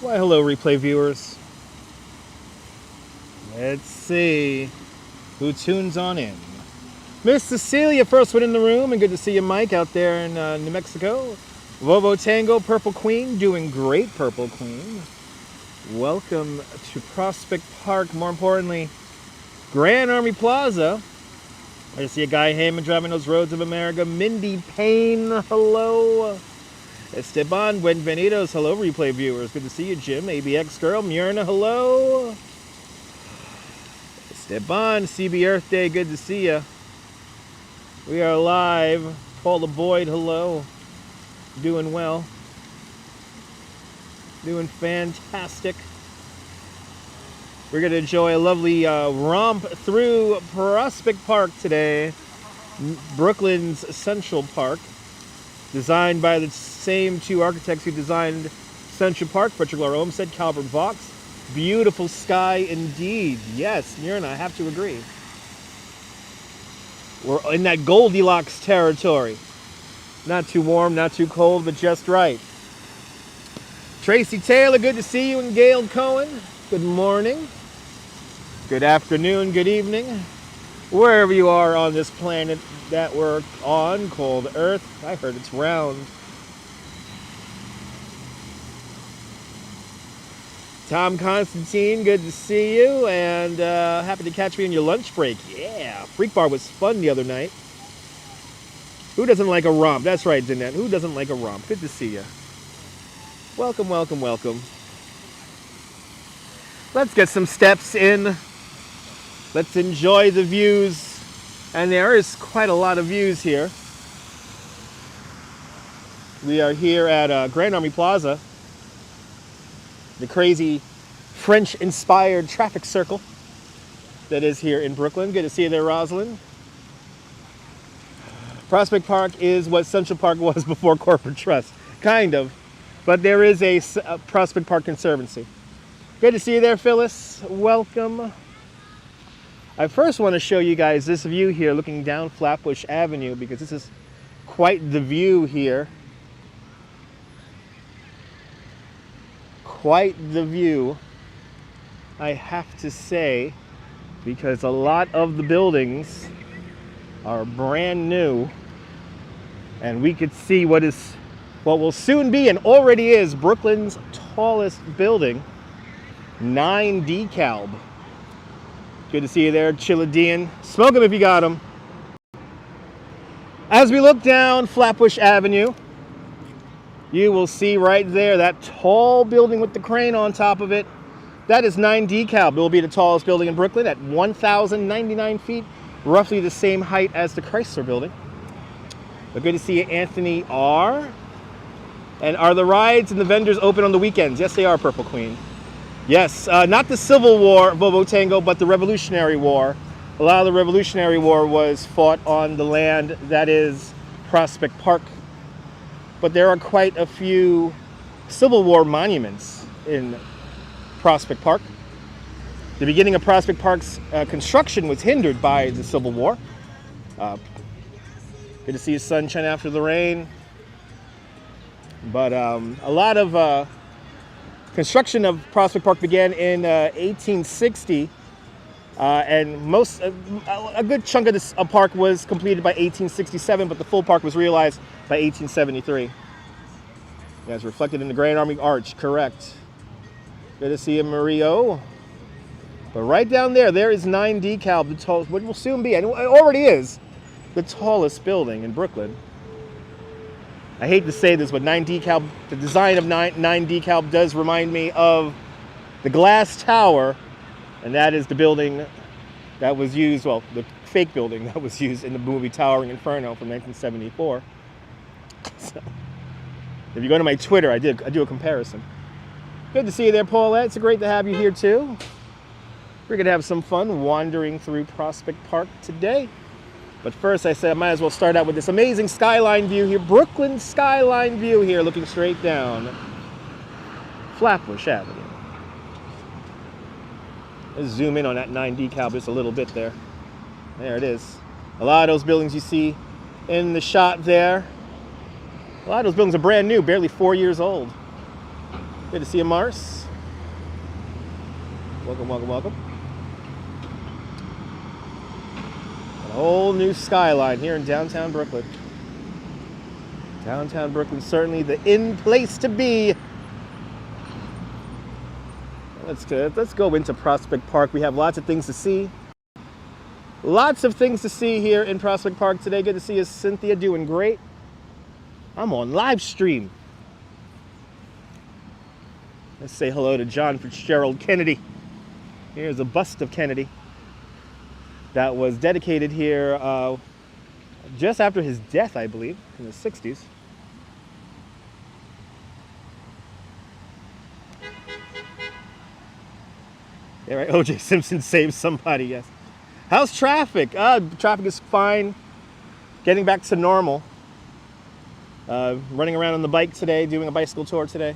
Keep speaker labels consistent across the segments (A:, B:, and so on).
A: Why, hello, replay viewers. Let's see who tunes on in. Miss Cecilia, first one in the room, and good to see you, Mike, out there in New Mexico. Vovo Tango, Purple Queen, doing great, Purple Queen. Welcome to Prospect Park, more importantly, Grand Army Plaza. I see a guy Heyman driving those roads of America. Mindy Payne, hello. Esteban, Buenvenidos, hello, replay viewers. Good to see you, Jim. ABX Girl, Myrna, hello. Esteban, CB Earth Day, good to see you. We are live. Paula Boyd, hello. Doing well. Doing fantastic. We're going to enjoy a lovely romp through Prospect Park today. Brooklyn's Central Park. Designed by the same two architects who designed Central Park, Fitzgerald Olmsted, Calvert Vaux. Beautiful sky indeed. Yes, Myrna, I have to agree. We're in that Goldilocks territory. Not too warm, not too cold, but just right. Tracy Taylor, good to see you, and Gail Cohen. Good morning. Good afternoon, good evening. Wherever you are on this planet that we're on, called Earth. I heard it's round. Tom Constantine, good to see you, and happy to catch me on your lunch break. Yeah, Freak Bar was fun the other night. Who doesn't like a romp? That's right, Danette. Who doesn't like a romp? Good to see you. Welcome, welcome, welcome. Let's get some steps in. Let's enjoy the views. And there is quite a lot of views here. We are here at Grand Army Plaza. The crazy French-inspired traffic circle that is here in Brooklyn. Good to see you there, Rosalind. Prospect Park is what Central Park was before Corporate Trust. Kind of. But there is a Prospect Park Conservancy. Good to see you there, Phyllis. Welcome. I first want to show you guys this view here looking down Flatbush Avenue, because this is quite the view here. Quite the view, I have to say, because a lot of the buildings are brand new, and we could see what will soon be and already is Brooklyn's tallest building, 9 DeKalb. Good to see you there, Chilladean. Smoke them if you got them. As we look down Flatbush Avenue, you will see right there that tall building with the crane on top of it. That is 9 DeKalb. It will be the tallest building in Brooklyn at 1,099 feet, roughly the same height as the Chrysler Building. But good to see you, Anthony R. And are the rides and the vendors open on the weekends? Yes, they are, Purple Queen. Yes, not the Civil War, Vovo Tango, but the Revolutionary War. A lot of the Revolutionary War was fought on the land that is Prospect Park. But there are quite a few Civil War monuments in Prospect Park. The beginning of Prospect Park's construction was hindered by the Civil War. Good to see the sunshine after the rain. But a lot of construction of Prospect Park began in 1860, and a good chunk of this park was completed by 1867, but the full park was realized by 1873. As reflected in the Grand Army Arch, correct. Good to see you, Mario. But right down there, there is 9 DeKalb, the tallest, what will soon be, and it already is, the tallest building in Brooklyn. I hate to say this, but 9 DeKalb, the design of 9 DeKalb does remind me of the Glass Tower, and that is the building that was used, well, the fake building that was used in the movie Towering Inferno from 1974. So, if you go to my Twitter, I do a comparison. Good to see you there, Paulette. It's great to have you here, too. We're gonna have some fun wandering through Prospect Park today. But first, I said I might as well start out with this amazing skyline view here. Brooklyn skyline view here, looking straight down Flatbush Avenue. Let's zoom in on that 9 decal just a little bit there. There it is. A lot of those buildings you see in the shot there, a lot of those buildings are brand new, barely 4 years old. Good to see you, Mars. Welcome, welcome, welcome. A whole new skyline here in downtown Brooklyn. Downtown Brooklyn, certainly the in place to be. That's good. Let's go into Prospect Park. We have lots of things to see. Lots of things to see here in Prospect Park today. Good to see you, Cynthia, doing great. I'm on live stream. Let's say hello to John Fitzgerald Kennedy. Here's a bust of Kennedy that was dedicated here just after his death, I believe, in the 60s. Yeah, right. O.J. Simpson saved somebody, yes. How's traffic? Traffic is fine. Getting back to normal. Running around on the bike today, doing a bicycle tour today.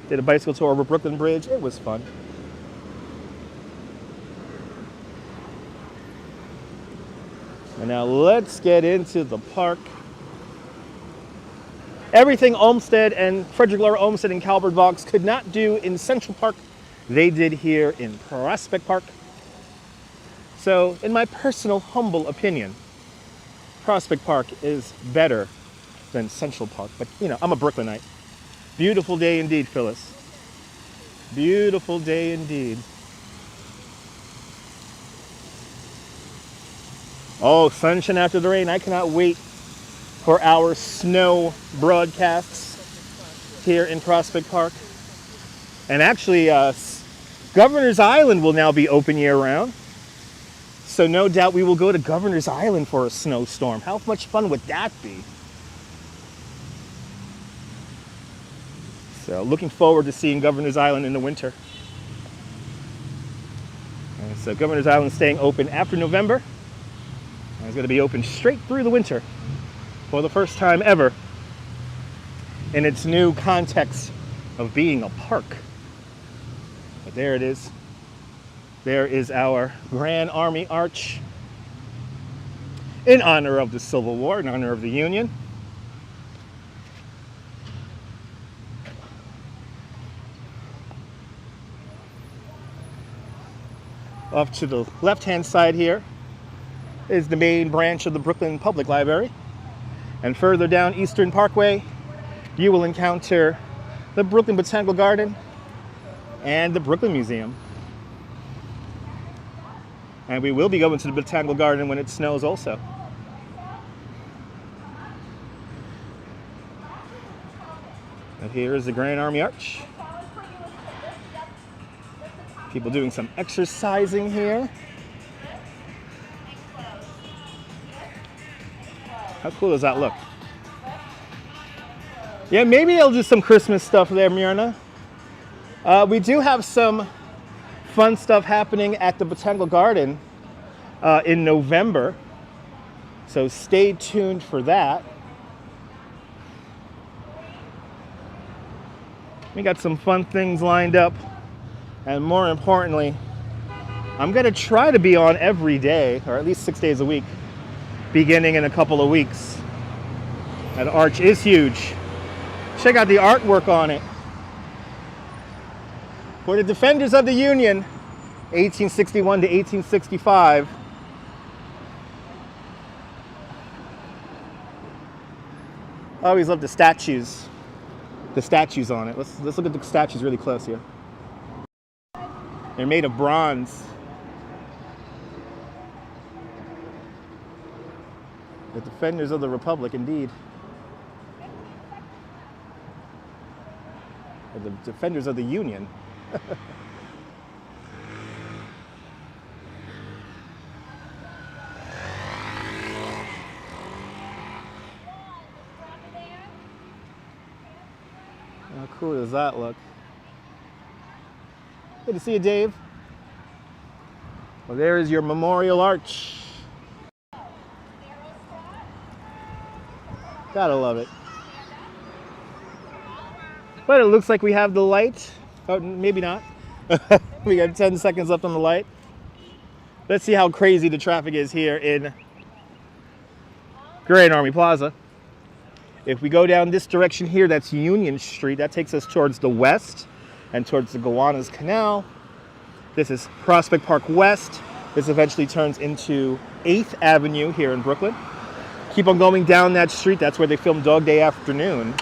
A: Did a bicycle tour over Brooklyn Bridge. It was fun. And now let's get into the park. Everything Olmsted and Frederick Laura Olmsted and Calvert Vaux could not do in Central Park, they did here in Prospect Park. So, in my personal, humble opinion, Prospect Park is better than Central Park. But, you know, I'm a Brooklynite. Beautiful day indeed, Phyllis. Beautiful day indeed. Oh, sunshine after the rain. I cannot wait for our snow broadcasts here in Prospect Park. And actually, Governor's Island will now be open year-round. So no doubt we will go to Governor's Island for a snowstorm. How much fun would that be? So looking forward to seeing Governor's Island in the winter. And so Governor's Island staying open after November. And it's going to be open straight through the winter for the first time ever in its new context of being a park. But there it is. There is our Grand Army Arch in honor of the Civil War, in honor of the Union. Off to the left-hand side here is the main branch of the Brooklyn Public Library. And further down Eastern Parkway, you will encounter the Brooklyn Botanical Garden and the Brooklyn Museum. And we will be going to the Botanical Garden when it snows also. And here is the Grand Army Arch. People doing some exercising here. How cool does that look? Yeah, maybe they'll do some Christmas stuff there, Myrna. We do have some fun stuff happening at the Botanical Garden in November. So stay tuned for that. We got some fun things lined up. And more importantly, I'm going to try to be on every day, or at least 6 days a week, beginning in a couple of weeks. That arch is huge. Check out the artwork on it. For the Defenders of the Union, 1861 to 1865. I always love the statues on it. Let's look at the statues really close here. They're made of bronze. The Defenders of the Republic, indeed. Or the Defenders of the Union. How cool does that look? Good to see you, Dave. Well, there is your Memorial Arch. Gotta love it. But it looks like we have the light. Oh, maybe not. We got 10 seconds left on the light. Let's see how crazy the traffic is here in Grand Army Plaza. If we go down this direction here, that's Union Street. That takes us towards the west and towards the Gowanus Canal. This is Prospect Park West. This eventually turns into 8th Avenue here in Brooklyn. Keep on going down that street. That's where they filmed Dog Day Afternoon.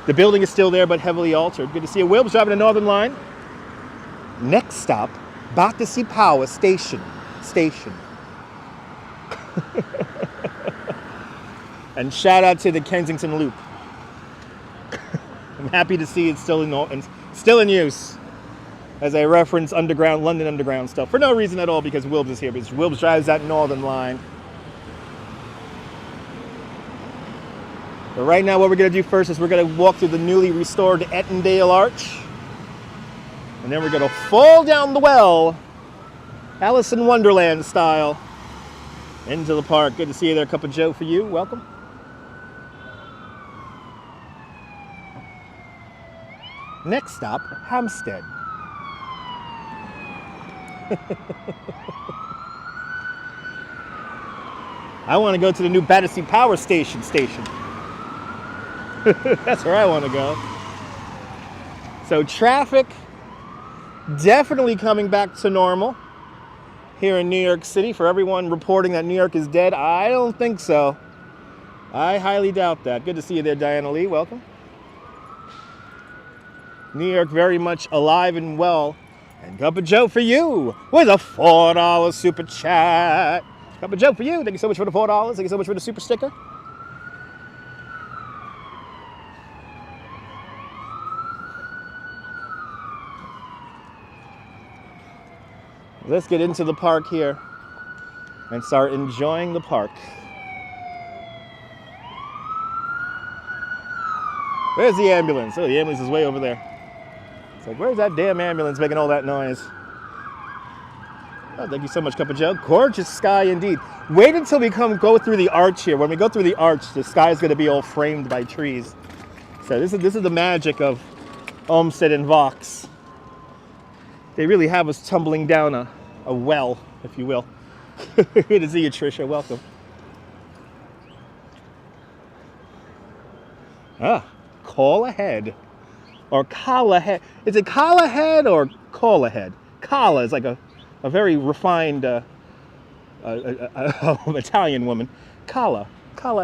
A: The building is still there, but heavily altered. Good to see you. Will's driving the Northern Line. Next stop, Battersea Power Station. And shout out to the Kensington Loop. I'm happy to see it's still in use. As I reference London Underground stuff for no reason at all, because Wilbs is here. Because Wilbs drives that Northern Line. But right now, what we're going to do first is we're going to walk through the newly restored Ettindale Arch. And then we're going to fall down the well, Alice in Wonderland style, into the park. Good to see you there. Cup of Joe for you. Welcome. Next stop, Hampstead. I want to go to the new Battersea Power Station. That's where I want to go. So traffic definitely coming back to normal here in New York City. For everyone reporting that New York is dead, I don't think so. I highly doubt that. Good to see you there, Diana Lee. Welcome. New York very much alive and well. And Cup of Joe for you with a $4 super chat. Cup of Joe for you. Thank you so much for the $4. Thank you so much for the super sticker. Let's get into the park here and start enjoying the park. Where's the ambulance? Oh, the ambulance is way over there. It's like, where's that damn ambulance making all that noise? Oh, thank you so much, Cup of Joe. Gorgeous sky indeed. Wait until we go through the arch here. When we go through the arch, the sky is going to be all framed by trees. So this is the magic of Olmsted and Vox. They really have us tumbling down a well, if you will. Good to see you, Tricia. Welcome. Call ahead. Or call ahead. Is it call ahead or call ahead? Kala is like a very refined Italian woman. Kala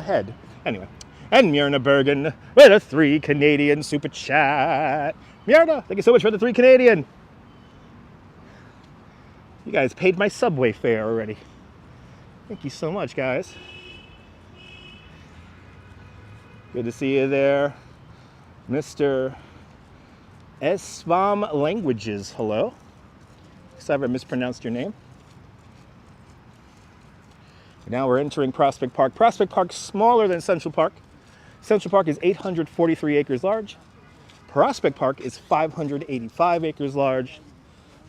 A: head. Anyway. And Myrna Bergen with a 3 Canadian super chat. Myrna, thank you so much for the 3 Canadian. You guys paid my subway fare already. Thank you so much, guys. Good to see you there. Mr. Esvam Languages, hello. Sorry if I mispronounced your name. Now we're entering Prospect Park. Prospect Park's smaller than Central Park. Central Park is 843 acres large. Prospect Park is 585 acres large.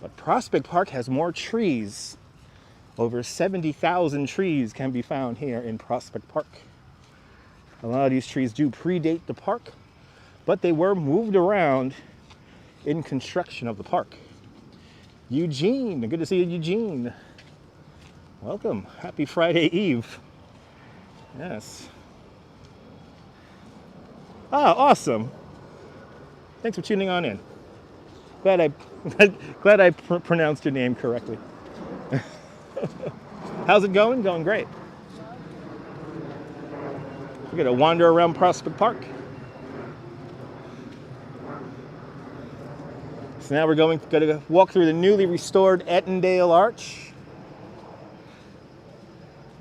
A: But Prospect Park has more trees. Over 70,000 trees can be found here in Prospect Park. A lot of these trees do predate the park, but they were moved around in construction of the park. Eugene, good to see you, Eugene. Welcome. Happy Friday Eve. Yes. Ah, awesome. Thanks for tuning on in. Glad I pronounced your name correctly. How's it going? Going great. We're gonna wander around Prospect Park. So now we're going to walk through the newly restored Ettindale Arch.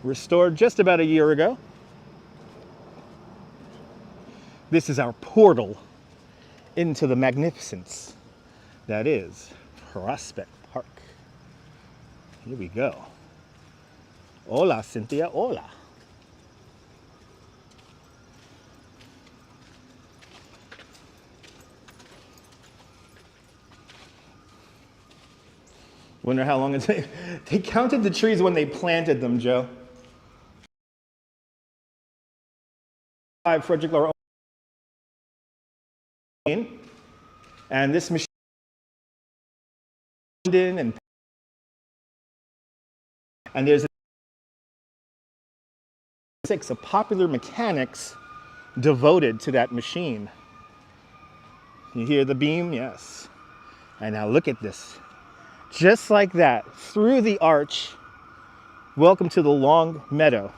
A: Restored just about a year ago. This is our portal into the magnificence that is Prospect Park. Here we go. Hola, Cynthia, hola. Wonder how long it's... They counted the trees when they planted them, Joe. Frederick Law, and this machine and there's a popular mechanics devoted to that machine. You hear the beam? Yes. And now look at this. Just like that, through the arch, welcome to the Long Meadow.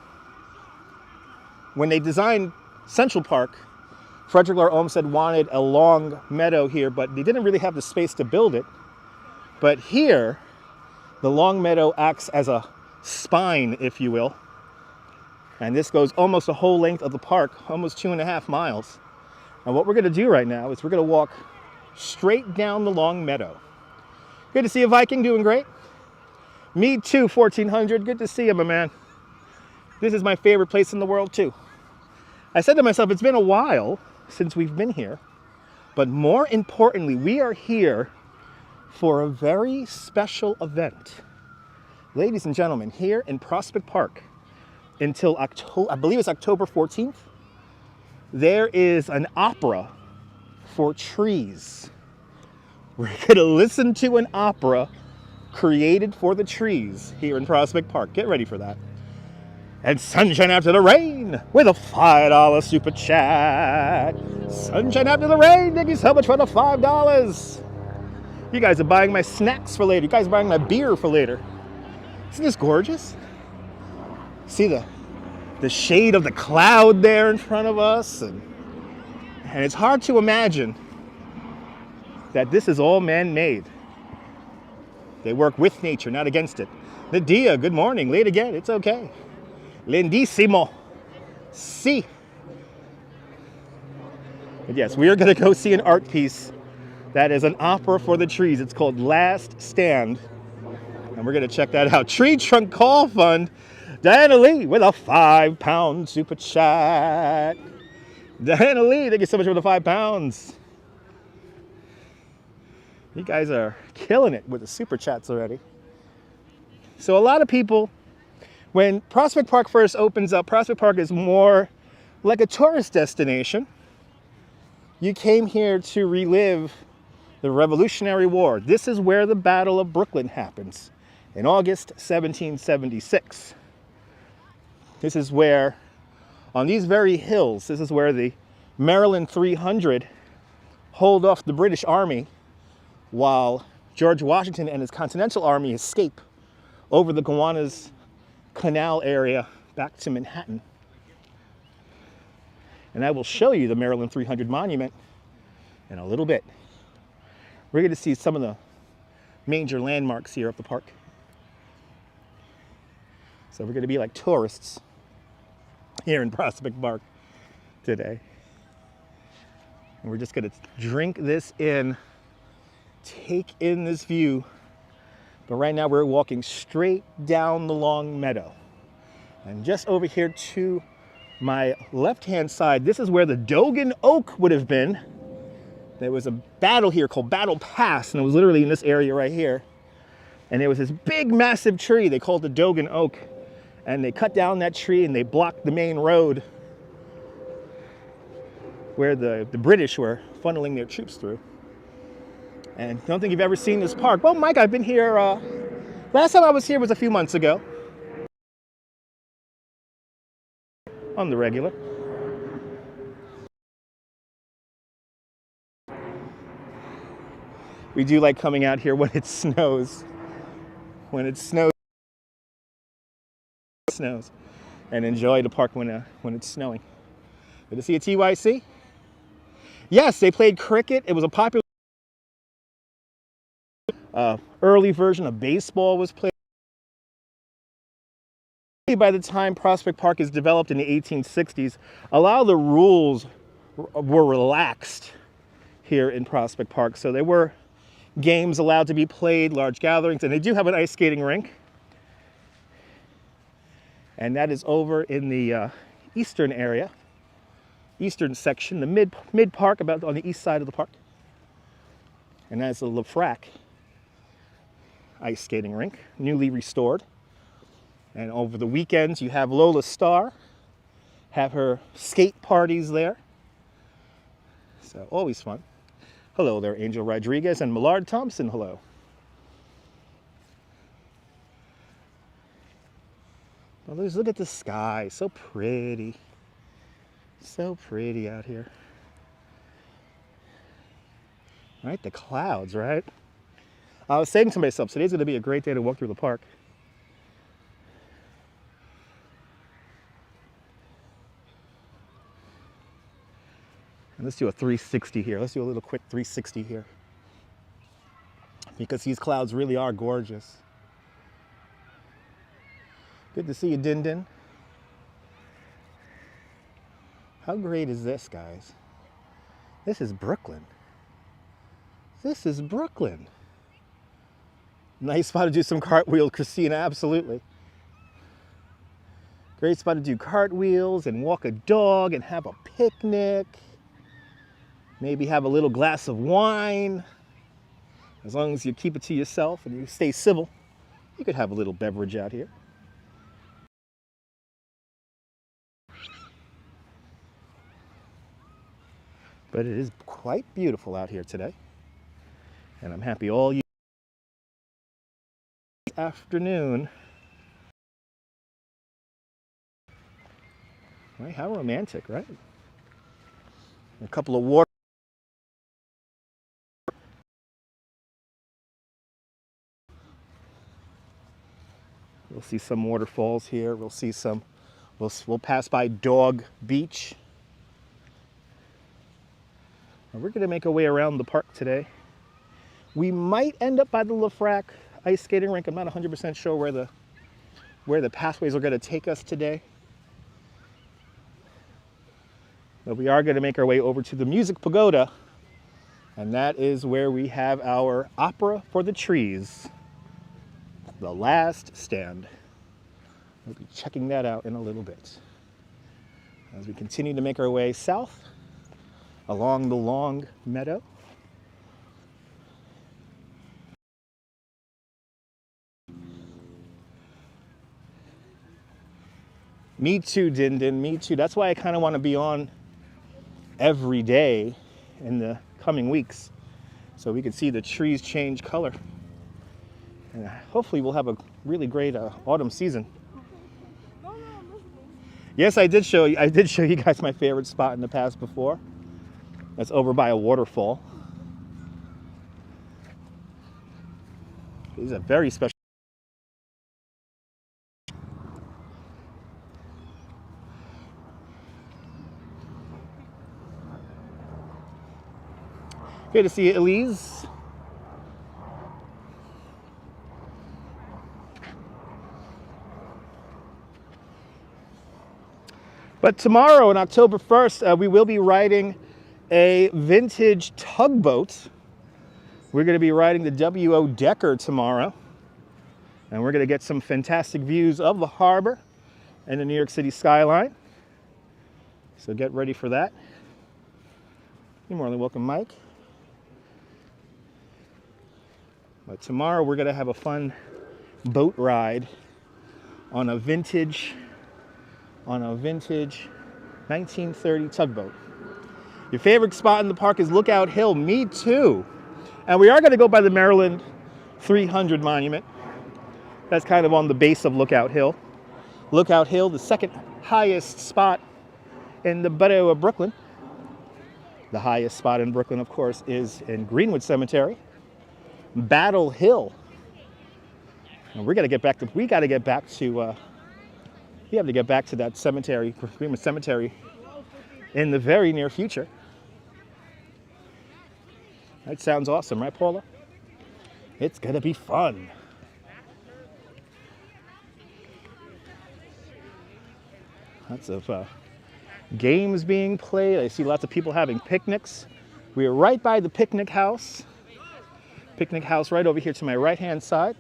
A: When they designed Central Park, Frederick Law Olmsted wanted a long meadow here, but they didn't really have the space to build it. But here, the Long Meadow acts as a spine, if you will. And this goes almost the whole length of the park, almost 2.5 miles. And what we're gonna do right now is we're gonna walk straight down the Long Meadow. Good to see you, Viking, doing great. Me too, 1400, good to see you, my man. This is my favorite place in the world too. I said to myself, it's been a while since we've been here, but more importantly, we are here for a very special event. Ladies and gentlemen, here in Prospect Park, until October, I believe it's October 14th, there is an opera for trees. We're gonna listen to an opera created for the trees here in Prospect Park. Get ready for that. And sunshine after the rain with a $5 super chat. Sunshine after the rain, thank you so much for the $5. You guys are buying my snacks for later. You guys are buying my beer for later. Isn't this gorgeous? See the shade of the cloud there in front of us. And it's hard to imagine that this is all man-made. They work with nature, not against it. Nadia, good morning. Late again, it's okay. Lindissimo. Si. But yes, we are going to go see an art piece that is an opera for the trees. It's called Last Stand. And we're going to check that out. Tree Trunk Call Fund. Diana Lee with a £5 super chat. Diana Lee, thank you so much for the £5. You guys are killing it with the super chats already. So a lot of people, when Prospect Park first opens up, Prospect Park is more like a tourist destination. You came here to relive the Revolutionary War. This is where the Battle of Brooklyn happens in August 1776. This is where, on these very hills, this is where the Maryland 300 hold off the British Army while George Washington and his Continental Army escape over the Gowanus Canal area back to Manhattan. And I will show you the Maryland 300 monument in a little bit. We're going to see some of the major landmarks here up the park. So we're going to be like tourists here in Prospect Park today. And we're just going to drink this in, take in this view. But right now we're walking straight down the Long Meadow. And just over here to my left-hand side, this is where the Dogan Oak would have been. There was a battle here called Bridal Path, and it was literally in this area right here. And there was this big, massive tree they called the Dogan Oak. And they cut down that tree and they blocked the main road where the British were funneling their troops through. And I don't think you've ever seen this park. Well, Mike, I've been here, last time I was here was a few months ago. On the regular. We do like coming out here when it snows. When it snows, and enjoy the park when it's snowing. Good to see a TYC. Yes, they played cricket. It was a popular early version of baseball was played. By the time Prospect Park is developed in the 1860s, a lot of the rules were relaxed here in Prospect Park. So there were games allowed to be played, large gatherings, and they do have an ice skating rink. And that is over in the eastern area, eastern section, the mid park, about on the east side of the park. And that's the LaFrac ice skating rink, newly restored. And over the weekends, you have Lola Star, have her skate parties there. So always fun. Hello there, Angel Rodriguez and Millard Thompson, hello. Well, let's look at the sky, so pretty. So pretty out here. Right, the clouds, right? I was saying to myself, today's gonna be a great day to walk through the park. And let's do a 360 here. Let's do a little quick 360 here. Because these clouds really are gorgeous. Good to see you, Din Din. How great is this, guys? This is Brooklyn. This is Brooklyn. Nice spot to do some cartwheels, Christina, absolutely. Great spot to do cartwheels and walk a dog and have a picnic. Maybe have a little glass of wine. As long as you keep it to yourself and you stay civil, you could have a little beverage out here. But it is quite beautiful out here today. And I'm happy all you afternoon. Right, how romantic, right? A couple of water. We'll see some waterfalls here. We'll see some, we'll pass by Dog Beach. And we're gonna make our way around the park today. We might end up by the Lafrac ice skating rink. I'm not 100% sure where the pathways are gonna take us today. But we are gonna make our way over to the Music Pagoda. And that is where we have our Opera for the Trees. The Last Stand. We'll be checking that out in a little bit. As we continue to make our way south along the Long Meadow. Me too, Din Din, me too. That's why I kind of want to be on every day in the coming weeks so we can see the trees change color. And hopefully we'll have a really great autumn season. Yes, I did show you guys my favorite spot in the past before. That's over by a waterfall. This is a very special. Good to see you, Elise. But tomorrow, on October 1st, we will be riding a vintage tugboat. We're going to be riding the W.O. Decker tomorrow. And we're going to get some fantastic views of the harbor and the New York City skyline. So get ready for that. You're more than welcome, Mike. But tomorrow we're going to have a fun boat ride on a vintage 1930 tugboat. Your favorite spot in the park is Lookout Hill. Me too. And we are going to go by the Maryland 300 monument. That's kind of on the base of Lookout Hill. Lookout Hill, the second highest spot in the borough of Brooklyn. The highest spot in Brooklyn, of course, is in Greenwood Cemetery. Battle Hill. And we got to get back to that cemetery, Greenwood Cemetery, in the very near future. That sounds awesome, right, Paula? It's gonna be fun. Lots of games being played. I see lots of people having picnics. We are right by the picnic house. Picnic house right over here to my right-hand side.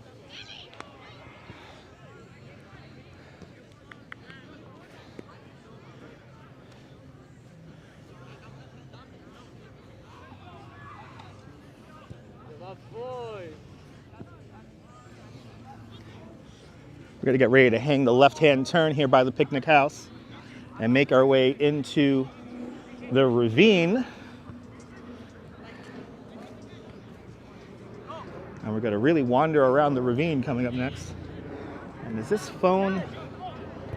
A: We're gonna get ready to hang the left-hand turn here by the picnic house and make our way into the ravine. And we're gonna really wander around the ravine coming up next. And is this phone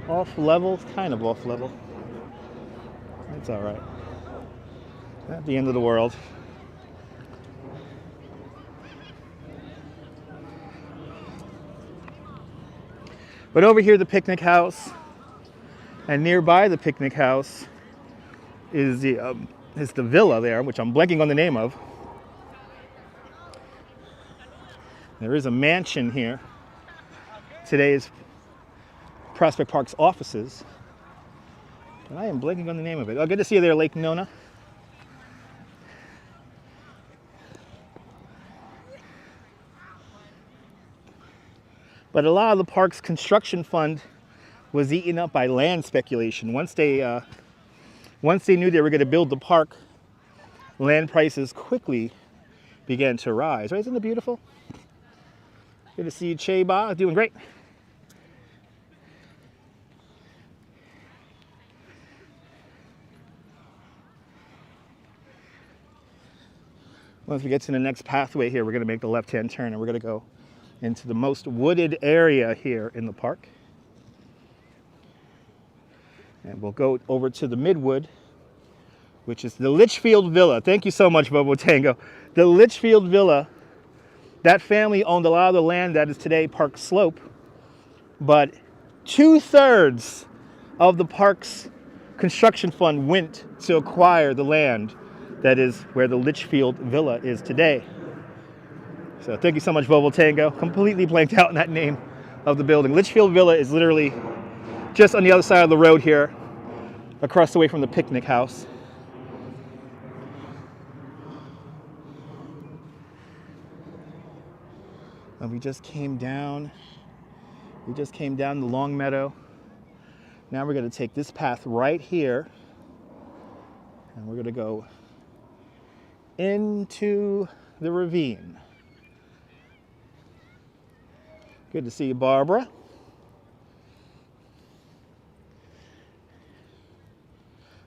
A: off level? It's kind of off level. It's all right. Not the end of the world. But over here, the picnic house, and nearby the picnic house is the villa there, which I'm blanking on the name of. There is a mansion here. Today is Prospect Park's offices. And I am blanking on the name of it. Oh, good to see you there, Lake Nona. But a lot of the park's construction fund was eaten up by land speculation. Once they knew they were going to build the park, land prices quickly began to rise. Right? Isn't it beautiful? Good to see you, Che Ba. Doing great. Once we get to the next pathway here, we're going to make the left-hand turn and we're going to go into the most wooded area here in the park. And we'll go over to the Midwood, which is the Litchfield Villa. Thank you so much, Bobo Tango. The Litchfield Villa, that family owned a lot of the land that is today Park Slope, but 2/3 of the park's construction fund went to acquire the land that is where the Litchfield Villa is today. So thank you so much, Bobo Tango. Completely blanked out on that name of the building. Litchfield Villa is literally just on the other side of the road here, across the way from the picnic house. And we just came down the Long Meadow. Now we're going to take this path right here, and we're going to go into the ravine. Good to see you, Barbara.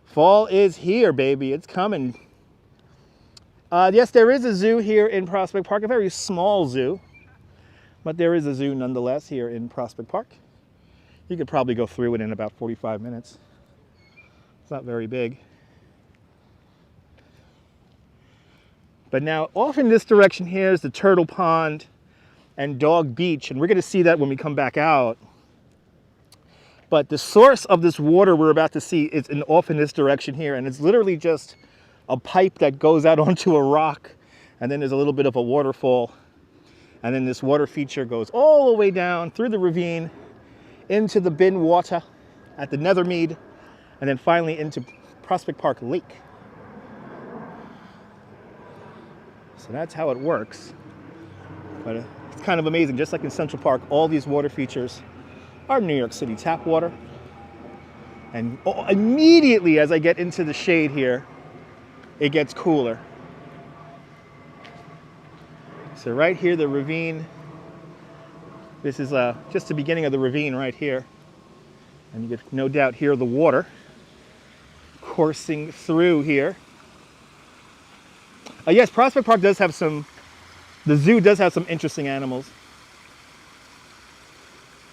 A: Fall is here, baby. It's coming. Yes, there is a zoo here in Prospect Park, a very small zoo, but there is a zoo nonetheless here in Prospect Park. You could probably go through it in about 45 minutes. It's not very big. But now off in this direction here is the Turtle Pond and Dog Beach, and we're going to see that when we come back out. But the source of this water we're about to see is off in this direction here, and it's literally just a pipe that goes out onto a rock, and then there's a little bit of a waterfall, and then this water feature goes all the way down through the ravine into the bin water at the Nethermead, and then finally into Prospect Park Lake. So that's how it works. But it's kind of amazing. Just like in Central Park, all these water features are New York City tap water. And immediately as I get into the shade here, it gets cooler. So right here, the ravine. This is just the beginning of the ravine right here. And you can no doubt hear the water coursing through here. Yes, Prospect Park does have the zoo does have some interesting animals.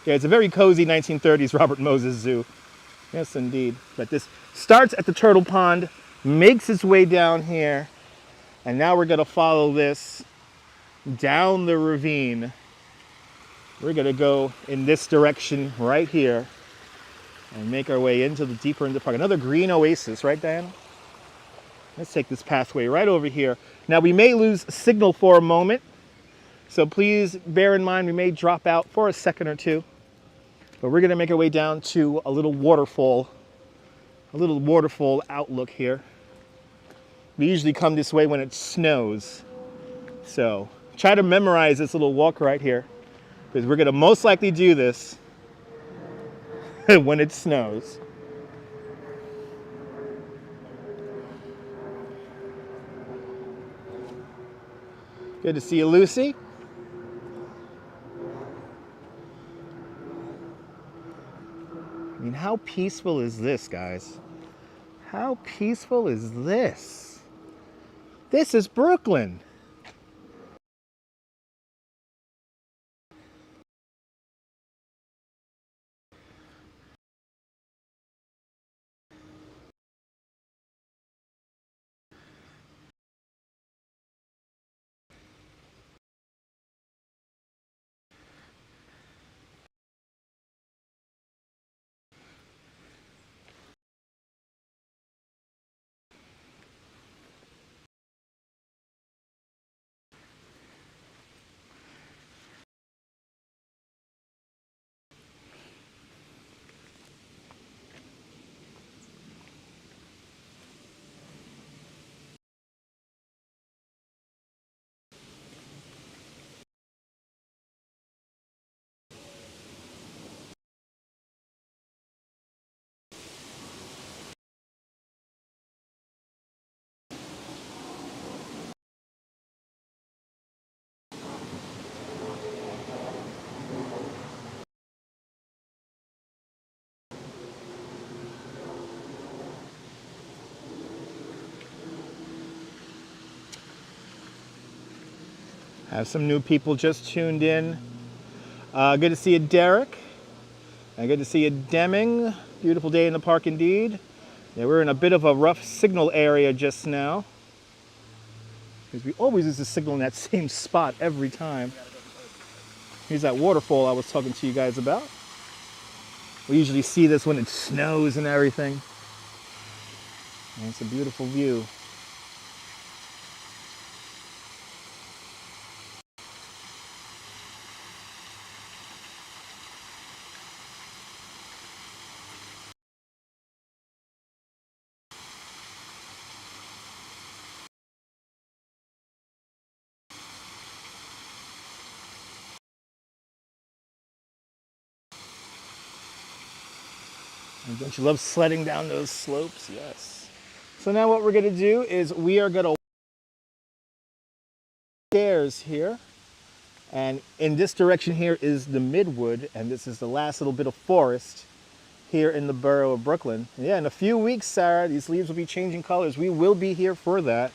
A: Yeah, it's a very cozy 1930s Robert Moses zoo. Yes, indeed. But this starts at the Turtle Pond, makes its way down here, and now we're going to follow this down the ravine. We're going to go in this direction right here and make our way deeper into the park. Another green oasis, right, Diana? Let's take this pathway right over here. Now, we may lose signal for a moment, so please bear in mind we may drop out for a second or two. But we're going to make our way down to a little waterfall outlook here. We usually come this way when it snows. So try to memorize this little walk right here, because we're going to most likely do this when it snows. Good to see you, Lucy. I mean, how peaceful is this, guys? How peaceful is this? This is Brooklyn. Have some new people just tuned in. Good to see you, Derek. And good to see you, Deming. Beautiful day in the park indeed. Yeah, we're in a bit of a rough signal area just now, because we always use the signal in that same spot every time. Here's that waterfall I was talking to you guys about. We usually see this when it snows and everything. And it's a beautiful view. And don't you love sledding down those slopes? Yes. So now what we're going to do is we are going to stairs here. And in this direction here is the Midwood, and this is the last little bit of forest here in the borough of Brooklyn. And yeah, in a few weeks, Sarah, these leaves will be changing colors. We will be here for that.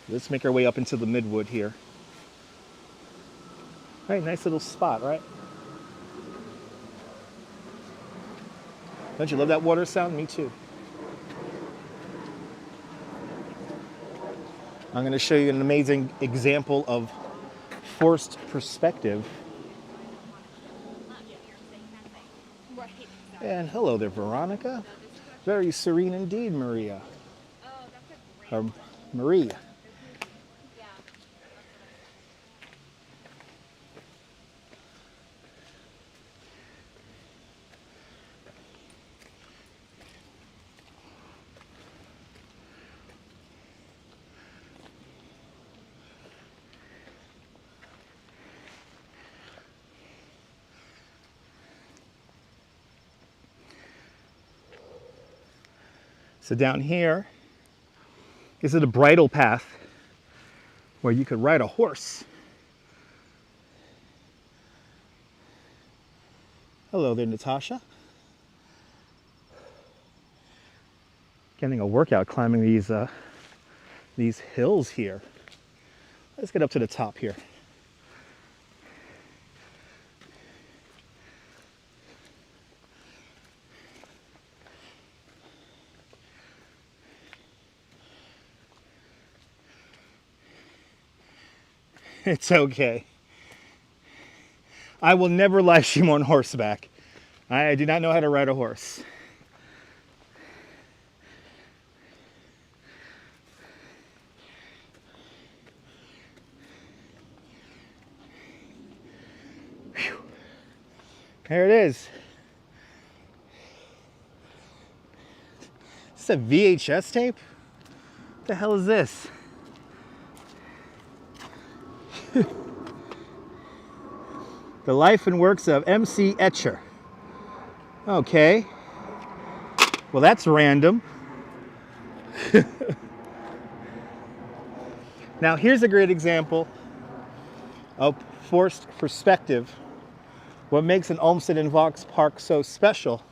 A: Let's make our way up into the Midwood here. All right, nice little spot, right? Don't you love that water sound? Me too. I'm going to show you an amazing example of forced perspective. And hello there, Veronica. Very serene indeed, Maria. Or Marie. So down here is the Bridal Path, where you could ride a horse. Hello there, Natasha. Getting a workout climbing these hills here. Let's get up to the top here. It's okay. I will never live stream on horseback. I do not know how to ride a horse. Whew. There it is. Is this a VHS tape? What the hell is this? The life and works of MC Escher. Okay. Well, that's random. Now, here's a great example of forced perspective What makes an Olmsted and Vaux Park so special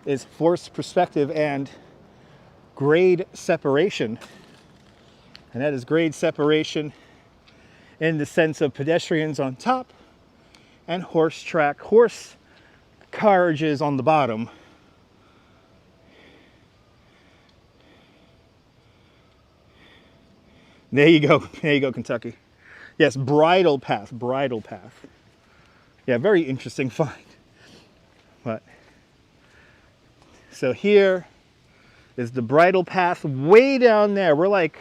A: is forced perspective and grade separation. And that is grade separation in the sense of pedestrians on top and horse carriages on the bottom. There you go, Kentucky. Yes, Bridal Path, Bridal Path. Yeah, very interesting find. But so here is the Bridal Path way down there. We're like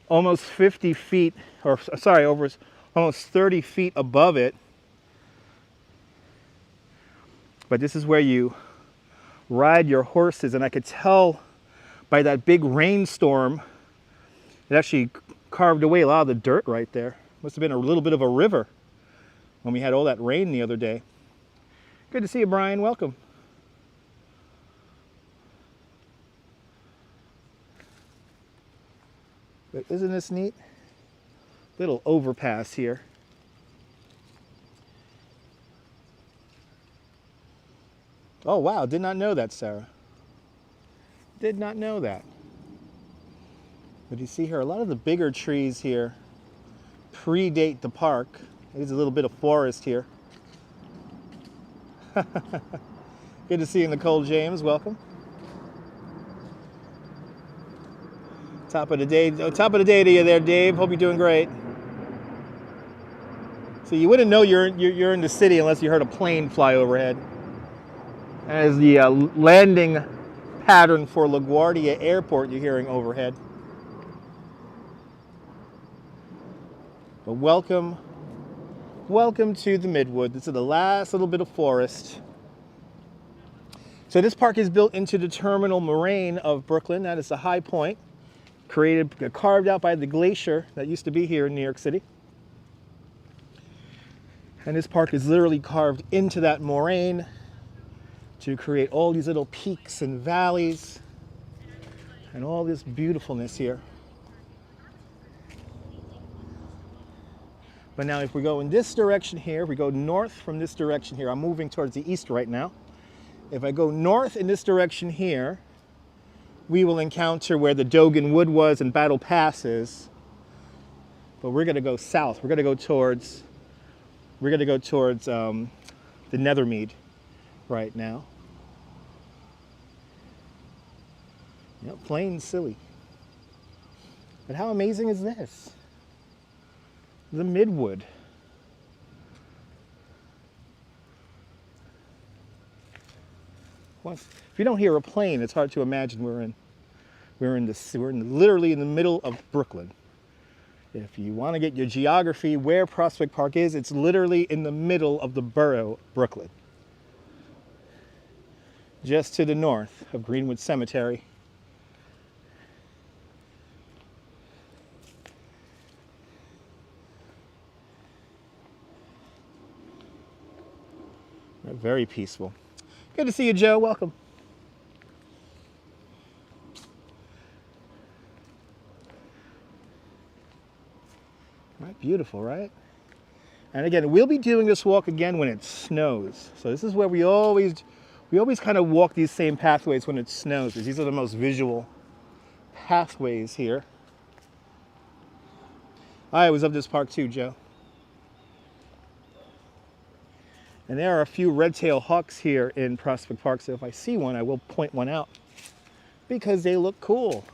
A: almost 50 feet, or sorry, over almost 30 feet above it. But this is where you ride your horses, and I could tell by that big rainstorm, it actually carved away a lot of the dirt right there. Must have been a little bit of a river when we had all that rain the other day. Good to see you, Brian. Welcome. But isn't this neat? Little overpass here. Oh, wow. Did not know that, Sarah. Did not know that. But you see here, a lot of the bigger trees here predate the park. There's a little bit of forest here. Good to see you, Nicole James. Welcome. Top of the day to you there, Dave. Hope you're doing great. So you wouldn't know you're in the city unless you heard a plane fly overhead. As the landing pattern for LaGuardia Airport you're hearing overhead. But welcome to the Midwood. This is the last little bit of forest. So this park is built into the terminal moraine of Brooklyn. That is the high point, carved out by the glacier that used to be here in New York City. And this park is literally carved into that moraine to create all these little peaks and valleys and all this beautifulness here. But now if we go in this direction here, if we go north from this direction here, I'm moving towards the east right now. If I go north in this direction here, we will encounter where the Dogan Wood was and Battle Pass is. But we're gonna go south. We're gonna go towards the Nethermead right now. Yep, plain silly. But how amazing is this? The Midwood. Well, if you don't hear a plane, it's hard to imagine we're literally in the middle of Brooklyn. If you want to get your geography where Prospect Park is, it's literally in the middle of the borough, Brooklyn. Just to the north of Greenwood Cemetery. Very peaceful. Good to see you, Joe. Welcome. Right, beautiful, right? And again, we'll be doing this walk again when it snows. So this is where we always kind of walk these same pathways when it snows, because these are the most visual pathways here. I always love this park too, Joe. And there are a few red-tailed hawks here in Prospect Park, so if I see one, I will point one out because they look cool.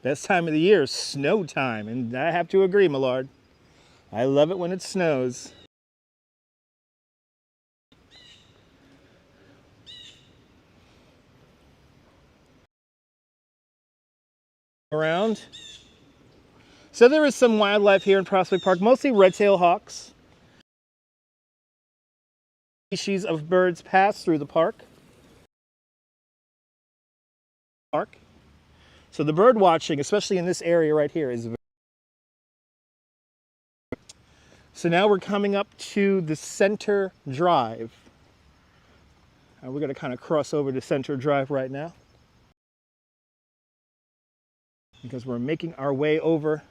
A: Best time of the year is snow time, and I have to agree, Millard. I love it when it snows. Around. So there is some wildlife here in Prospect Park, mostly red-tailed hawks. Species of birds pass through the park. So the bird watching, especially in this area right here, is very... So now we're coming up to the Center Drive. We're going to kind of cross over to Center Drive right now, because we're making our way over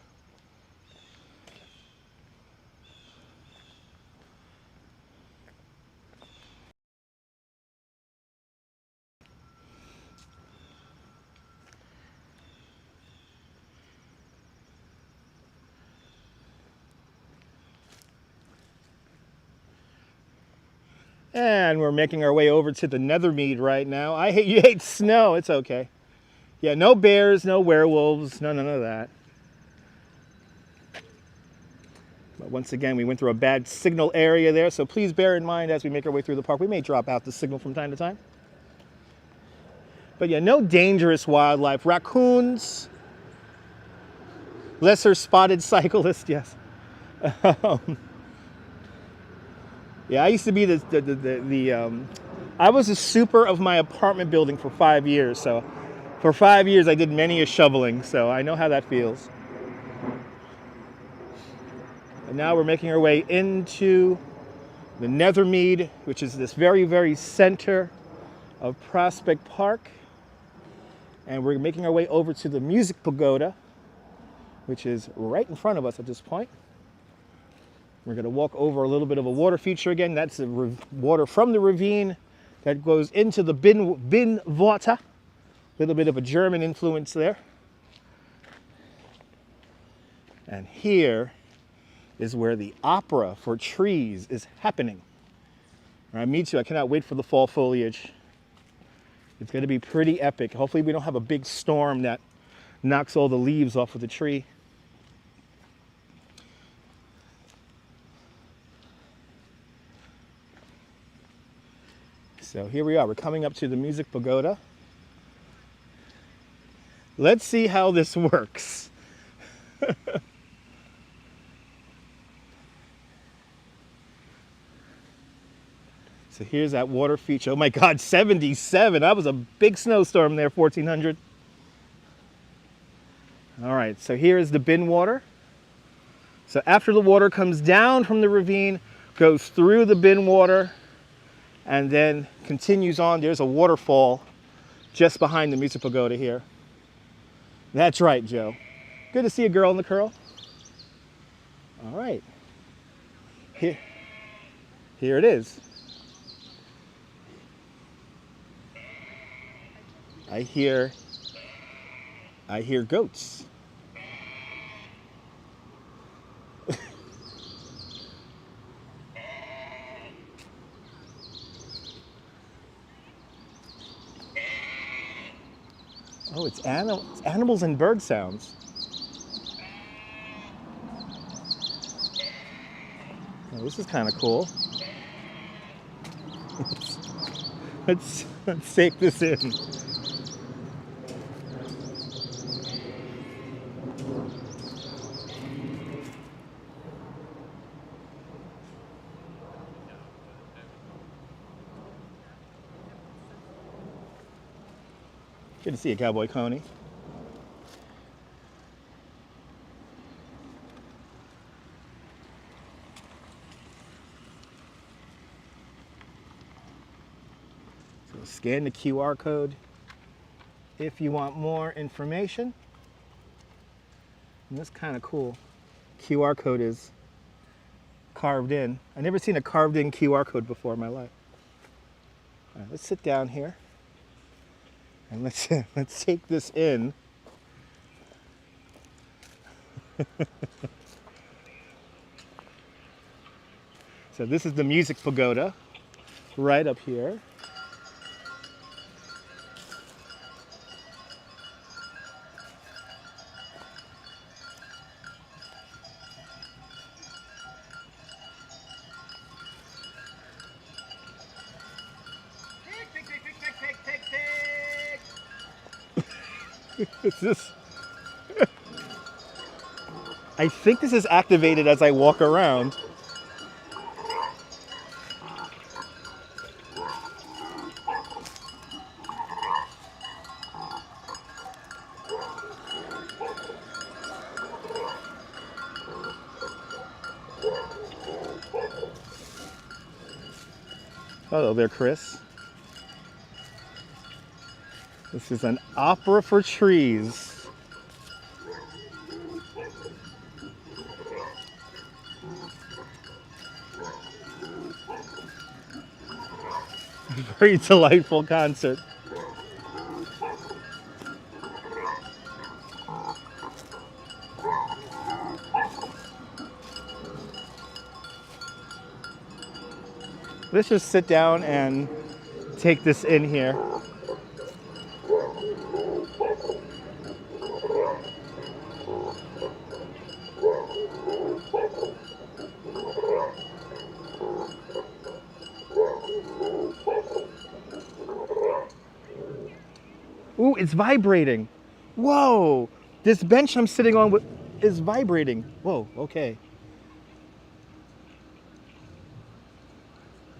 A: and we're making our way over to the Nethermead right now. You hate snow. It's okay. Yeah, no bears, no werewolves, none of that. But once again, we went through a bad signal area there, so please bear in mind as we make our way through the park, we may drop out the signal from time to time. But yeah, no dangerous wildlife. Raccoons, lesser spotted cyclist, yes. Yeah, I used to be I was a super of my apartment building for 5 years. So for 5 years, I did many a shoveling. So I know how that feels. And now we're making our way into the Nethermead, which is this very, very center of Prospect Park. And we're making our way over to the Music Pagoda, which is right in front of us at this point. We're going to walk over a little bit of a water feature again. That's the water from the ravine that goes into the bin water. A little bit of a German influence there. And here is where the opera for trees is happening. All right, me too. I cannot wait for the fall foliage. It's going to be pretty epic. Hopefully we don't have a big storm that knocks all the leaves off of the tree. So here we are, we're coming up to the Music Pagoda. Let's see how this works. So here's that water feature. Oh my God, 77. That was a big snowstorm there, 1400. All right, so here is the bin water. So after the water comes down from the ravine, goes through the bin water, and then continues on. There's a waterfall just behind the Music Pagoda here. That's right, Joe. Good to see a girl in the curl. All right. Here it is. I hear goats. Oh, it's animals and bird sounds. Oh, this is kind of cool. Let's take this in. Good to see you, Cowboy Coney. So scan the QR code if you want more information. And that's kind of cool. QR code is carved in. I've never seen a carved in QR code before in my life. All right, let's sit down here. And let's take this in. So this is the Music Pagoda, right up here. Is this? I think this is activated as I walk around. Hello there, Chris. This is an opera for trees. Very delightful concert. Let's just sit down and take this in here. Ooh, it's vibrating. Whoa, this bench I'm sitting on is vibrating. Whoa, okay.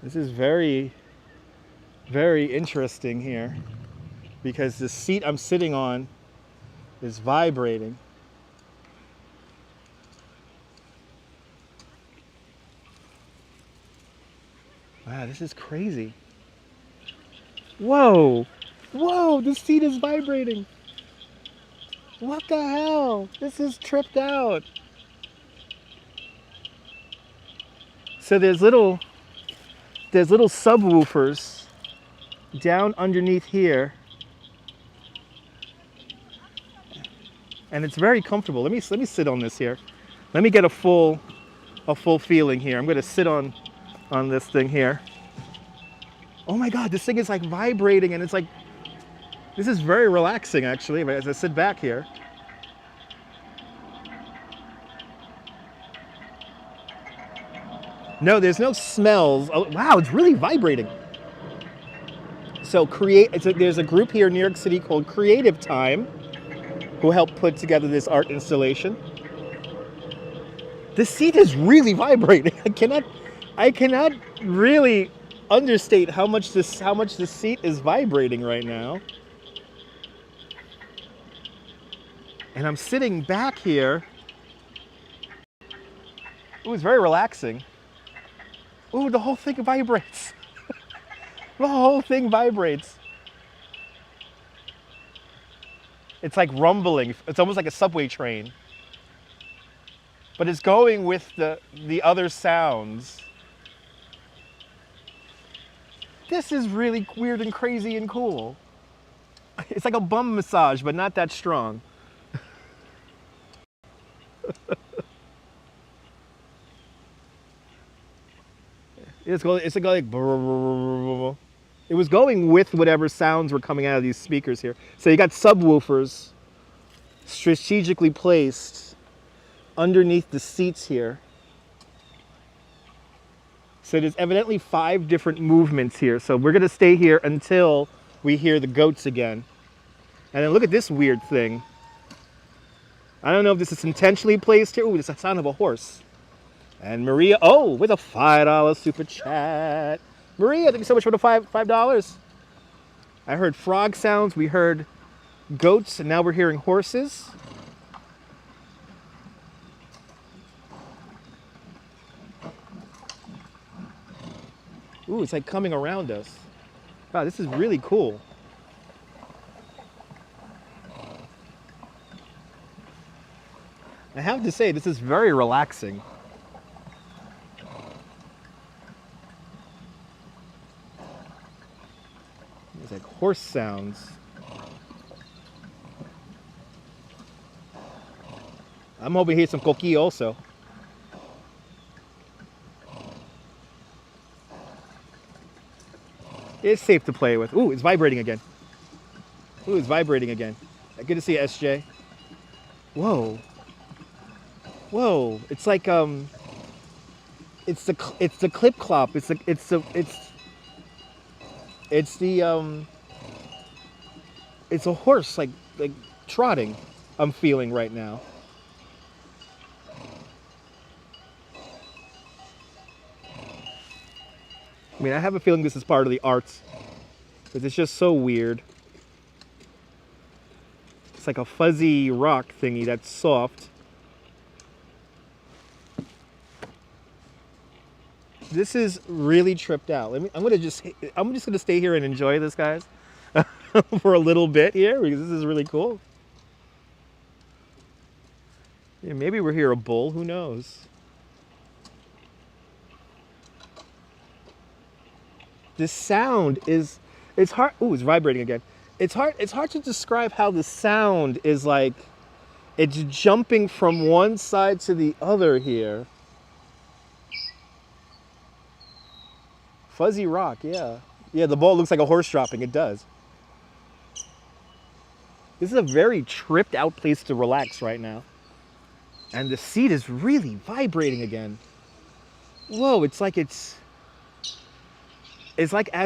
A: This is very, very interesting here because the seat I'm sitting on is vibrating. Wow, this is crazy. Whoa, whoa, the seat is vibrating. What the hell? This is tripped out. So there's little subwoofers down underneath here, and it's very comfortable. Let me sit on this here. Let me get a full feeling here. I'm going to sit on this thing here. Oh my God, this thing is like vibrating, and it's like, this is very relaxing actually as I sit back here. No, there's no smells. Oh, wow, it's really vibrating. So there's a group here in New York City called Creative Time who helped put together this art installation. The seat is really vibrating. I cannot really understate how much the seat is vibrating right now. And I'm sitting back here. Ooh, it's very relaxing. Ooh, the whole thing vibrates. The whole thing vibrates. It's like rumbling. It's almost like a subway train. But it's going with the other sounds. This is really weird and crazy and cool. It's like a bum massage, but not that strong. It's like it was going with whatever sounds were coming out of these speakers here. So you got subwoofers strategically placed underneath the seats here. So there's evidently 5 different movements here. So we're gonna stay here until we hear the goats again. And then look at this weird thing. I don't know if this is intentionally placed here. Ooh, it's the sound of a horse. And Maria, oh, with a $5 super chat. Maria, thank you so much for the $5. I heard frog sounds, we heard goats, and now we're hearing horses. Ooh, it's like coming around us. Wow, this is really cool. I have to say, this is very relaxing. It's like horse sounds. I'm hoping to hear some coqui also. It's safe to play with. Ooh, it's vibrating again. Ooh, it's vibrating again. Good to see you, SJ. Whoa. Whoa. It's like it's the clip clop. It's a horse like trotting. I'm feeling right now. I mean, I have a feeling this is part of the arts, because it's just so weird. It's like a fuzzy rock thingy that's soft. This is really tripped out. I'm just gonna stay here and enjoy this, guys, for a little bit here, because this is really cool. Yeah, maybe we're here a bull. Who knows? The sound is, it's hard. Ooh, it's vibrating again. It's hard to describe how the sound is like, it's jumping from one side to the other here. Fuzzy rock, yeah. Yeah, the ball looks like a horse dropping, it does. This is a very tripped out place to relax right now. And the seat is really vibrating again. Whoa, it's like as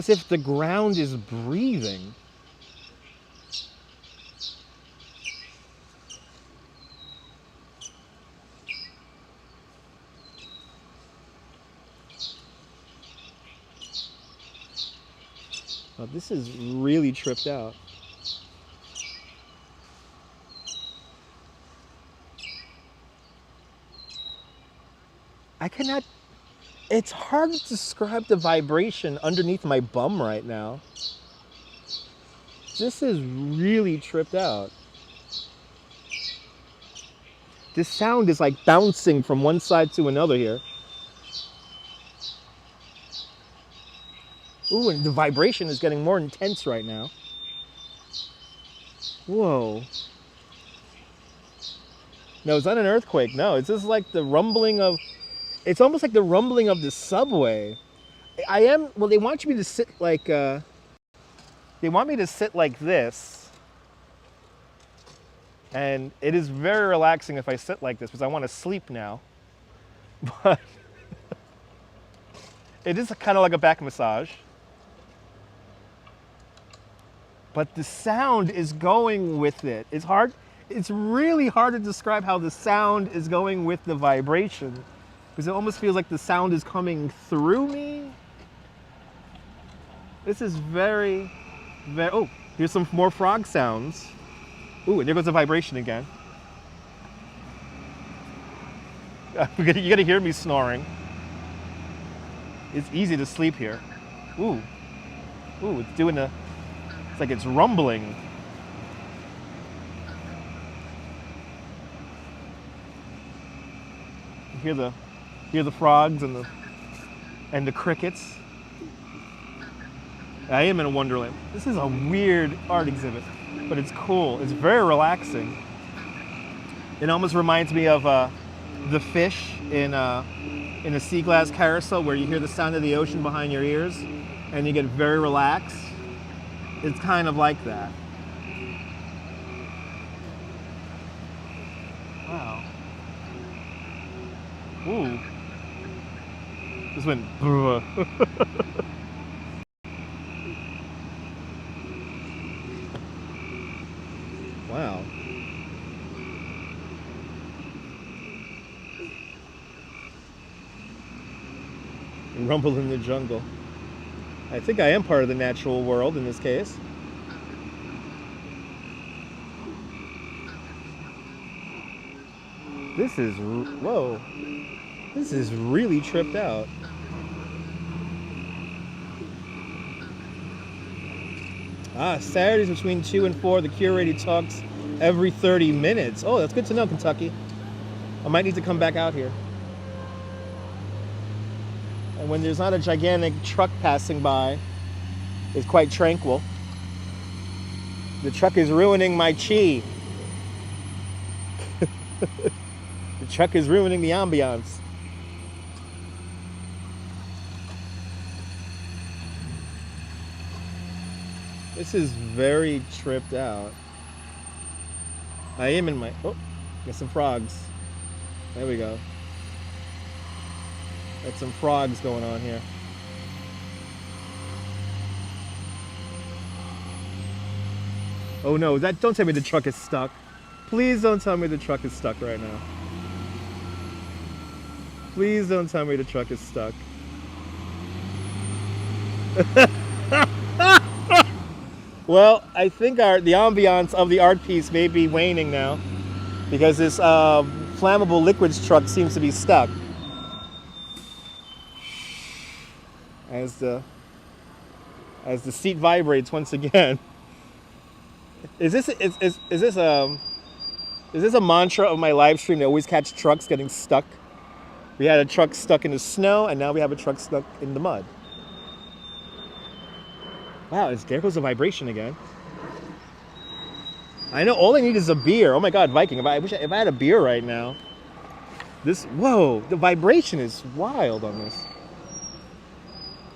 A: if the ground is breathing. Oh, this is really tripped out. I cannot, it's hard to describe the vibration underneath my bum right now. This is really tripped out. This sound is like bouncing from one side to another here. Ooh, and the vibration is getting more intense right now. Whoa. No, it's not an earthquake. No, it's just like the rumbling of, it's almost like the rumbling of the subway. Well, they want me to sit like, they want me to sit like this. And it is very relaxing if I sit like this, because I want to sleep now. But it is kind of like a back massage. But the sound is going with it. It's really hard to describe how the sound is going with the vibration, because it almost feels like the sound is coming through me. This is very, very, oh, here's some more frog sounds. Ooh, and there goes the vibration again. You're gonna hear me snoring. It's easy to sleep here. Ooh, it's doing the, it's like it's rumbling. You hear the frogs and the crickets. I am in a wonderland. This is a weird art exhibit, but it's cool. It's very relaxing. It almost reminds me of the fish in a sea glass carousel, where you hear the sound of the ocean behind your ears and you get very relaxed. It's kind of like that. Wow. Ooh. Just went. Wow. Rumble in the jungle. I think I am part of the natural world in this case. This is, whoa. This is really tripped out. Saturdays between 2 and 4, the curator talks every 30 minutes. Oh, that's good to know, Kentucky. I might need to come back out here. And when there's not a gigantic truck passing by, it's quite tranquil. The truck is ruining my chi. The truck is ruining the ambiance. This is very tripped out. I am in my, oh, got some frogs. There we go. Got some frogs going on here. Oh no, don't tell me the truck is stuck. Please don't tell me the truck is stuck right now. Please don't tell me the truck is stuck. Well, I think the ambiance of the art piece may be waning now because this flammable liquids truck seems to be stuck. As the seat vibrates once again. Is this a mantra of my live stream to always catch trucks getting stuck? We had a truck stuck in the snow, and now we have a truck stuck in the mud. Wow, there goes the vibration again. I know all I need is a beer. Oh my God, Viking! If I had a beer right now. Whoa, the vibration is wild on this.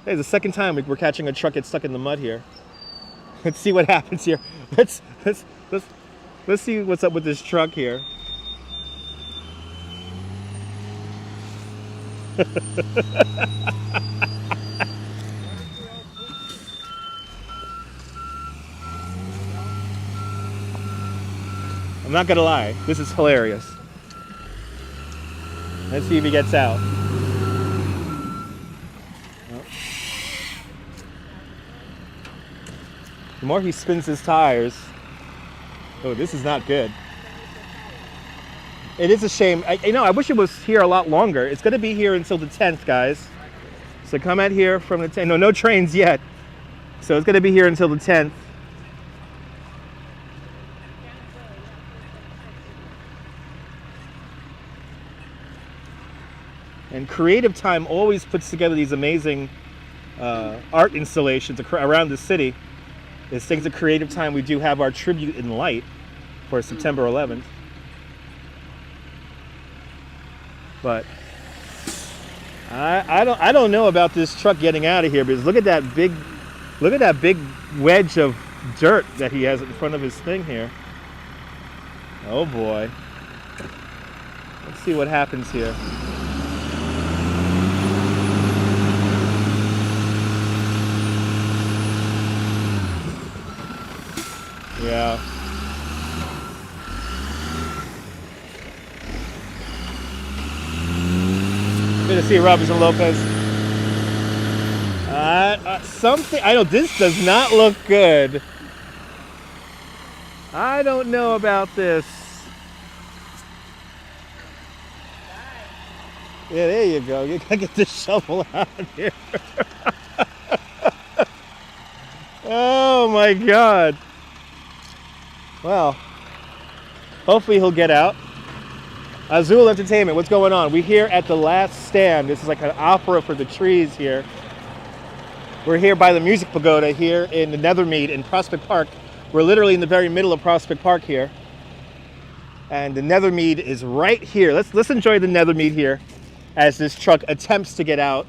A: Hey, the second time we're catching a truck get stuck in the mud here. Let's see what happens here. Let's see what's up with this truck here. I'm not gonna lie, this is hilarious. Let's see if he gets out. The more he spins his tires, oh, this is not good. It is a shame. I wish it was here a lot longer. It's going to be here until the 10th, guys. So come out here from the 10th. No trains yet. So it's going to be here until the 10th. And Creative Time always puts together these amazing art installations around the city. It's thanks to Creative Time we do have our tribute in light for September 11th. But I don't know about this truck getting out of here, because look at that big wedge of dirt that he has in front of his thing here. Oh boy. Let's see what happens here. Yeah. Good to see Robinson Lopez. Something, I know this does not look good. I don't know about this. Yeah, there you go. You gotta get this shovel out of here. Oh my God. Well, hopefully he'll get out. Azul Entertainment, what's going on? We're here at the last stand. This is like an opera for the trees here. We're here by the Music Pagoda here in the Nethermead in Prospect Park. We're literally in the very middle of Prospect Park here. And the Nethermead is right here. Let's enjoy the Nethermead here as this truck attempts to get out.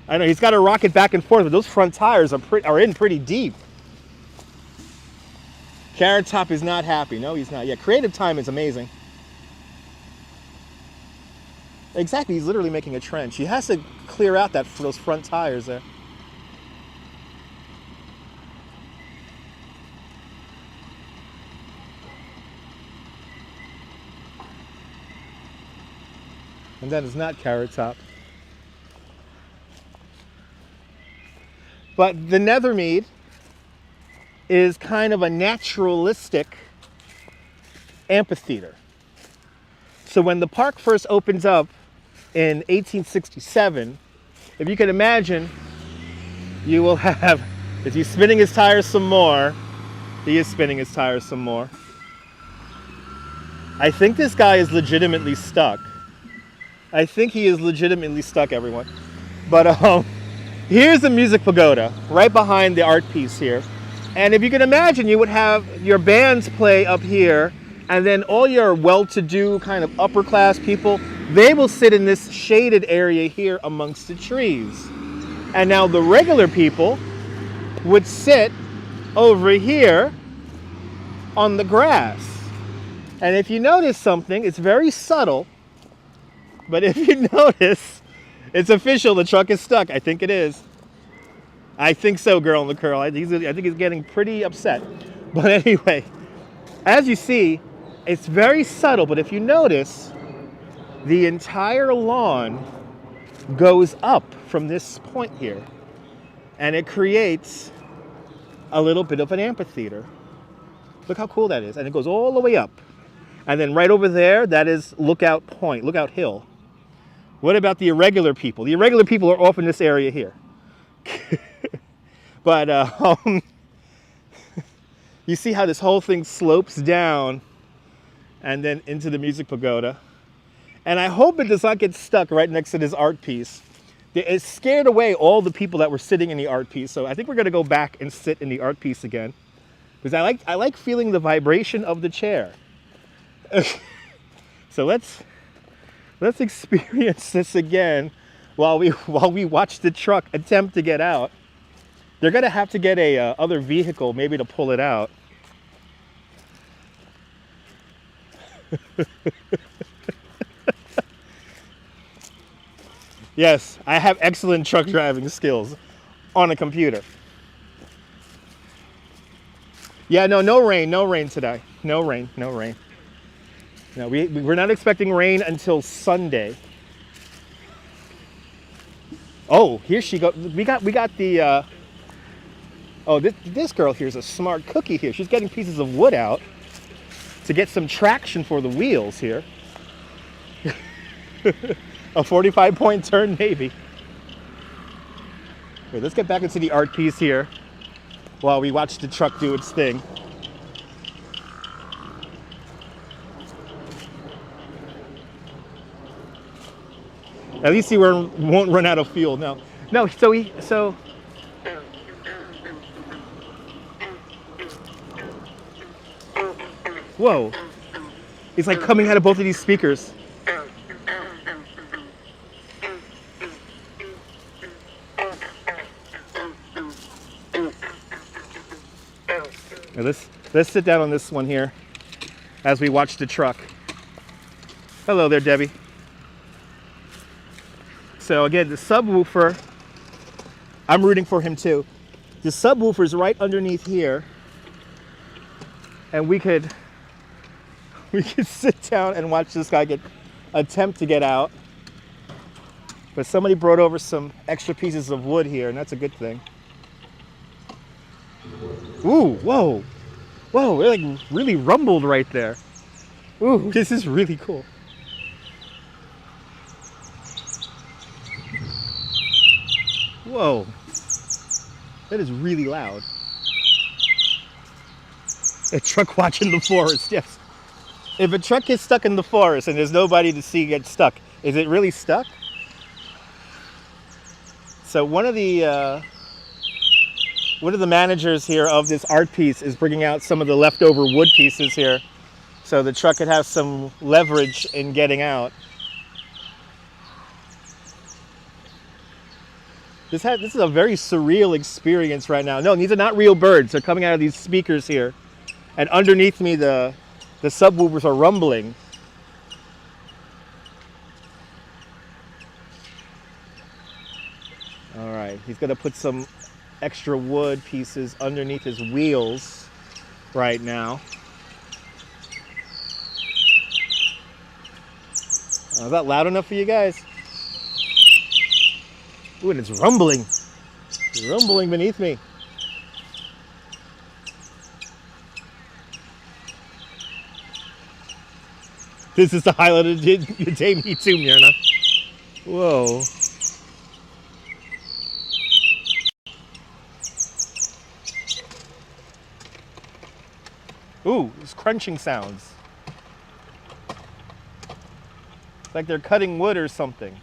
A: I know he's got to rock it back and forth, but those front tires are in pretty deep. Carrot Top is not happy. No, he's not. Yeah, Creative Time is amazing. Exactly, he's literally making a trench. He has to clear out those front tires there. And that is not Carrot Top. But the Nethermead is kind of a naturalistic amphitheater. So when the park first opens up in 1867, if you can imagine, you will have, is he spinning his tires some more? He is spinning his tires some more. I think this guy is legitimately stuck. I think he is legitimately stuck, everyone. But here's the Music Pagoda, right behind the art piece here. And if you can imagine, you would have your bands play up here, and then all your well-to-do kind of upper-class people, they will sit in this shaded area here amongst the trees. And now the regular people would sit over here on the grass. And if you notice something, it's very subtle, but if you notice, it's official, the truck is stuck. I think it is. I think so, girl in the curl. I think he's getting pretty upset. But anyway, as you see, it's very subtle, but if you notice, the entire lawn goes up from this point here. And it creates a little bit of an amphitheater. Look how cool that is. And it goes all the way up. And then right over there, that is Lookout Point, Lookout Hill. What about the irregular people? The irregular people are off in this area here. But you see how this whole thing slopes down and then into the Music Pagoda. And I hope it does not get stuck right next to this art piece. It scared away all the people that were sitting in the art piece. So I think we're going to go back and sit in the art piece again. Because I like feeling the vibration of the chair. So let's experience this again while we watch the truck attempt to get out. They're gonna have to get a other vehicle maybe to pull it out. Yes, I have excellent truck driving skills on a computer. Yeah, no rain today. No rain. No, we're not expecting rain until Sunday. Oh, here she goes. We got the. Oh, this girl here is a smart cookie here. She's getting pieces of wood out to get some traction for the wheels here. A 45-point turn, maybe. Here, let's get back into the art piece here while we watch the truck do its thing. At least he won't run out of fuel. No. So. Whoa. It's like coming out of both of these speakers. Now let's sit down on this one here as we watch the truck. Hello there, Debbie. So again, the subwoofer, I'm rooting for him too. The subwoofer is right underneath here, and we could sit down and watch this guy attempt to get out. But somebody brought over some extra pieces of wood here, and that's a good thing. Ooh, whoa, it like really rumbled right there. Ooh, this is really cool. Whoa, that is really loud. A truck watching the forest, yes. If a truck gets stuck in the forest and there's nobody to see get stuck, is it really stuck? So one of the managers here of this art piece is bringing out some of the leftover wood pieces here, so the truck could have some leverage in getting out. This is a very surreal experience right now. No, these are not real birds. They're coming out of these speakers here, and underneath me the subwoofers are rumbling. All right, he's gonna put some extra wood pieces underneath his wheels right now. Is that loud enough for you guys? Ooh, and it's rumbling. It's rumbling beneath me. This is the highlight of the day, me too, Myrna. Whoa. Ooh, it's crunching sounds. It's like they're cutting wood or something.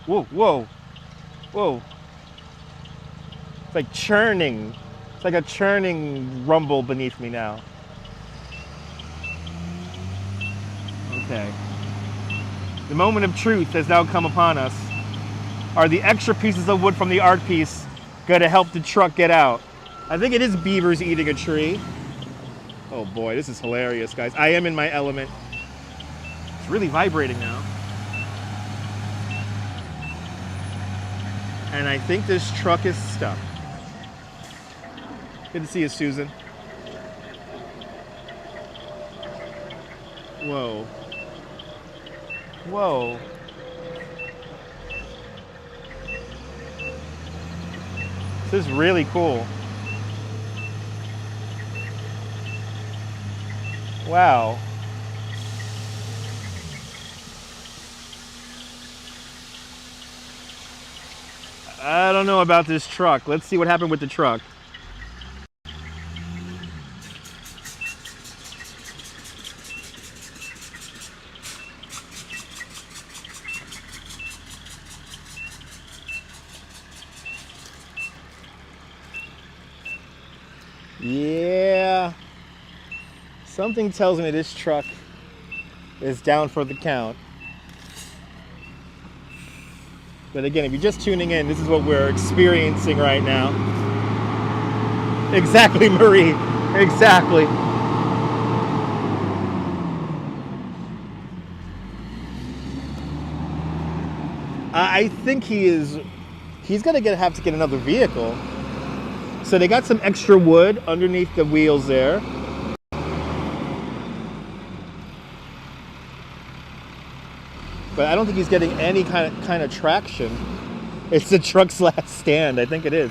A: Whoa. It's like churning. It's like a churning rumble beneath me now. Okay. The moment of truth has now come upon us. Are the extra pieces of wood from the art piece going to help the truck get out? I think it is beavers eating a tree. Oh boy, this is hilarious, guys. I am in my element. It's really vibrating now. And I think this truck is stuck. Good to see you, Susan. Whoa. Whoa. This is really cool. Wow. I don't know about this truck. Let's see what happened with the truck. Yeah. Something tells me this truck is down for the count. But again, if you're just tuning in, this is what we're experiencing right now. Exactly, Marie. Exactly. I think he's going to have to get another vehicle. So they got some extra wood underneath the wheels there. But I don't think he's getting any kind of traction. It's the truck's last stand. I think it is.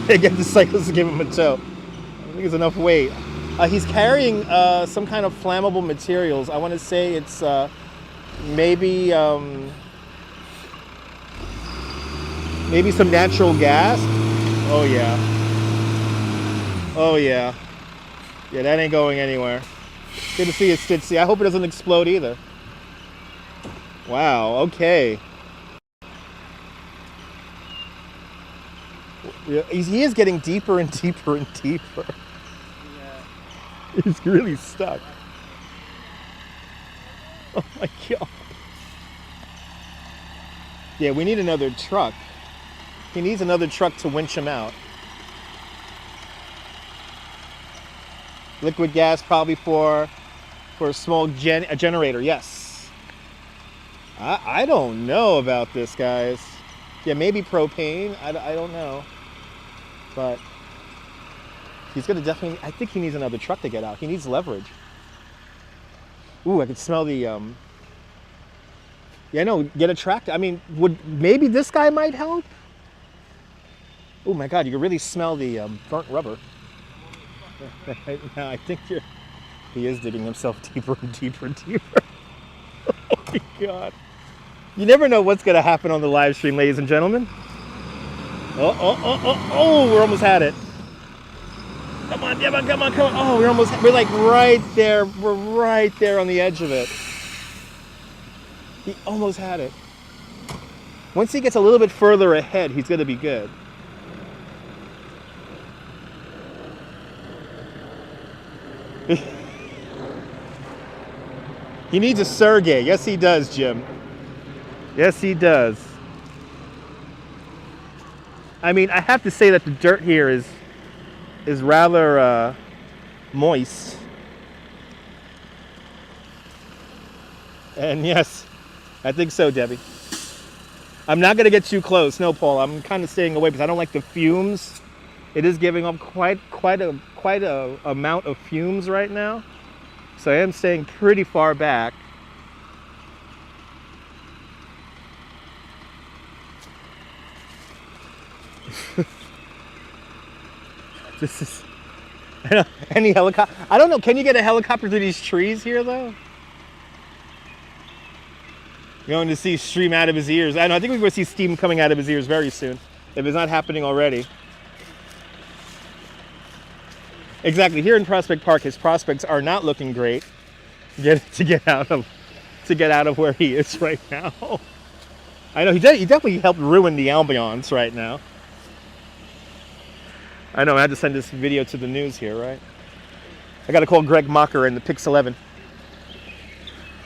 A: They get the cyclist to give him a tow. I think it's enough weight. He's carrying some kind of flammable materials. I want to say it's maybe some natural gas. Oh yeah. Oh yeah. Yeah, that ain't going anywhere. Good to see you, Stitzy. I hope it doesn't explode either. Wow, okay. He is getting deeper and deeper and deeper. Yeah. He's really stuck. Oh my God. Yeah, we need another truck. He needs another truck to winch him out. Liquid gas probably for a small generator, yes. I don't know about this, guys. Yeah, maybe propane, I don't know. But he's gonna definitely, I think he needs another truck to get out. He needs leverage. Ooh, I can smell the, yeah, no, get a tractor. I mean, maybe this guy might help? Oh my God, you can really smell the burnt rubber. Now I think he is digging himself deeper and deeper and deeper. Oh my God. You never know what's gonna happen on the live stream, ladies and gentlemen. Oh, we almost had it. Come on, come on, come on, come on. Oh, we're like right there. We're right there on the edge of it. He almost had it. Once he gets a little bit further ahead, he's gonna be good. He needs a Sergey. Yes, he does, Jim. Yes, he does. I mean, I have to say that the dirt here is rather moist. And yes, I think so, Debbie. I'm not going to get too close. No, Paul. I'm kind of staying away because I don't like the fumes. It is giving up quite a amount of fumes right now. So I am staying pretty far back. This is any helicopter. I don't know. Can you get a helicopter through these trees here, though? You're going to see steam out of his ears. I think we're going to see steam coming out of his ears very soon, if it's not happening already. Exactly. Here in Prospect Park, his prospects are not looking great. To get out of where he is right now. I know he definitely helped ruin the ambiance right now. I know I had to send this video to the news here, right? I got to call Greg Mocker in the Pix 11.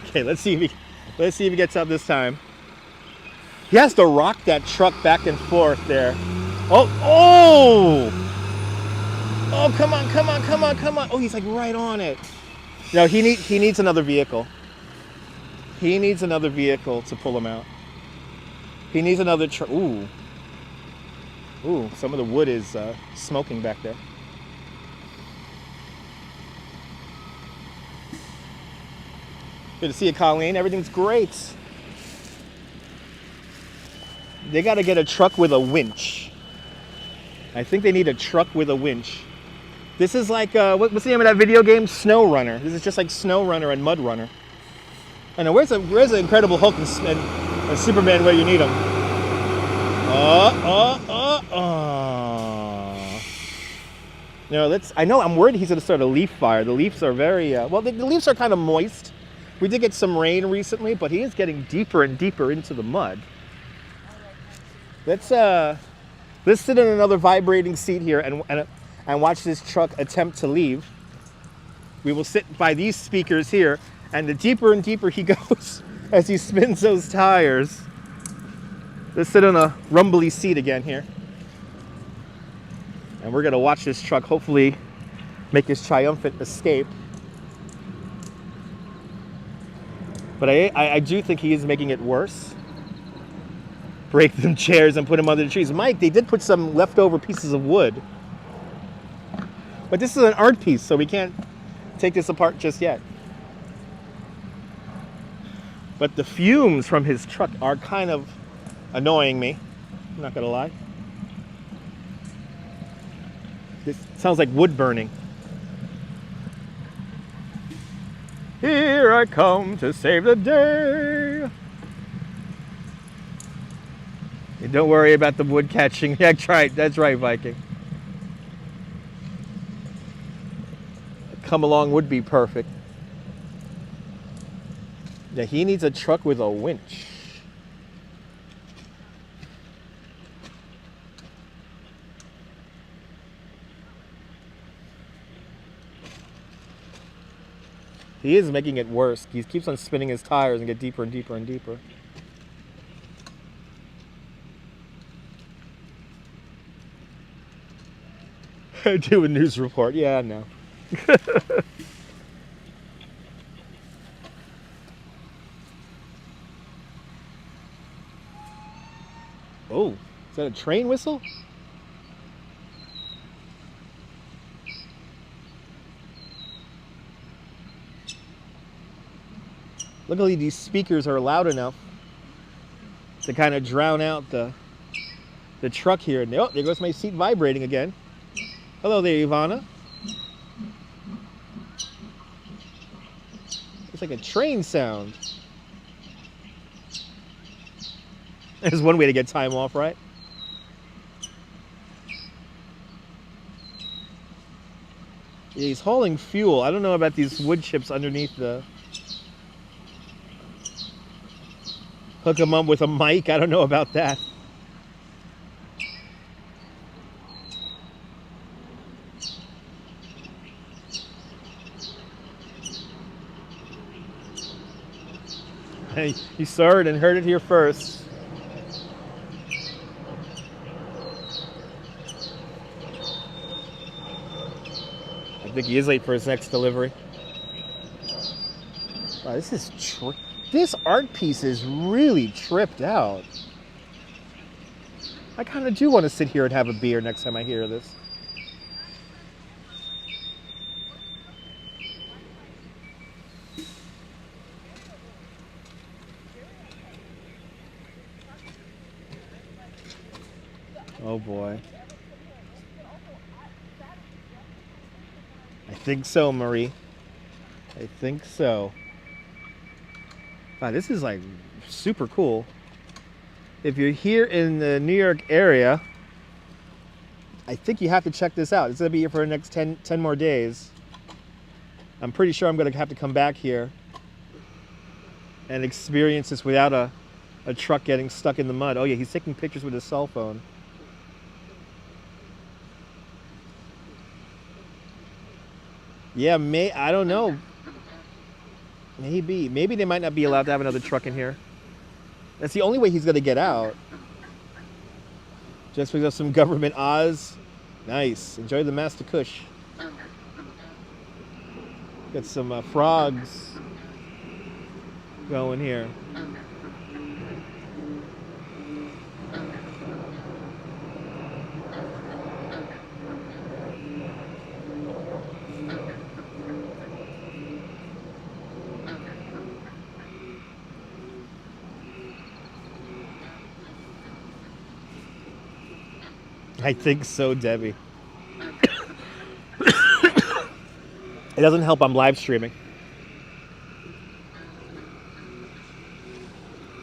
A: Okay, let's see if he gets up this time. He has to rock that truck back and forth there. Oh! Oh, come on, come on, come on, come on. Oh, he's like right on it. No, he needs another vehicle. He needs another vehicle to pull him out. He needs another truck. Ooh. Ooh, some of the wood is smoking back there. Good to see you, Colleen. Everything's great. They got to get a truck with a winch. I think they need a truck with a winch. This is like, what's the name of that video game? Snow Runner. This is just like Snow Runner and Mud Runner. I know, where's the Incredible Hulk and Superman where you need them? No, I know, I'm worried he's going to start a leaf fire. The leaves are very, well, the leaves are kind of moist. We did get some rain recently, but he is getting deeper and deeper into the mud. Let's sit in another vibrating seat here and watch this truck attempt to leave. We will sit by these speakers here, and the deeper and deeper he goes as he spins those tires. Let's sit on a rumbly seat again here. And we're gonna watch this truck hopefully make his triumphant escape. But I do think he is making it worse. Break them chairs and put them under the trees. Mike, they did put some leftover pieces of wood. But this is an art piece, so we can't take this apart just yet. But the fumes from his truck are kind of annoying me. I'm not gonna lie. This sounds like wood burning. Here I come to save the day. And don't worry about the wood catching. That's right. That's right, Viking. Come along would be perfect. Yeah, he needs a truck with a winch. He is making it worse. He keeps on spinning his tires and get deeper and deeper and deeper. Do a news report. Yeah, I know. Oh, is that a train whistle? Luckily, these speakers are loud enough to kind of drown out the truck here. Oh, there goes my seat vibrating again. Hello there, Ivana. It's like a train sound. There's one way to get time off, right? Yeah, he's hauling fuel. I don't know about these wood chips underneath the... Hook him up with a mic. I don't know about that. Hey, you saw it and heard it here first. I think he is late for his next delivery. Wow, this art piece is really tripped out. I kind of do want to sit here and have a beer next time I hear this. Oh boy. I think so, Marie. I think so. Wow, this is like super cool. If you're here in the New York area, I think you have to check this out. It's going to be here for the next 10 more days. I'm pretty sure I'm going to have to come back here and experience this without a truck getting stuck in the mud. Oh yeah, he's taking pictures with his cell phone. Yeah, I don't know. Maybe they might not be allowed to have another truck in here. That's the only way he's going to get out. Just because of some government Oz Nice. Enjoy the Master Kush. Got some frogs going here. I think so, Debbie. It doesn't help I'm live streaming.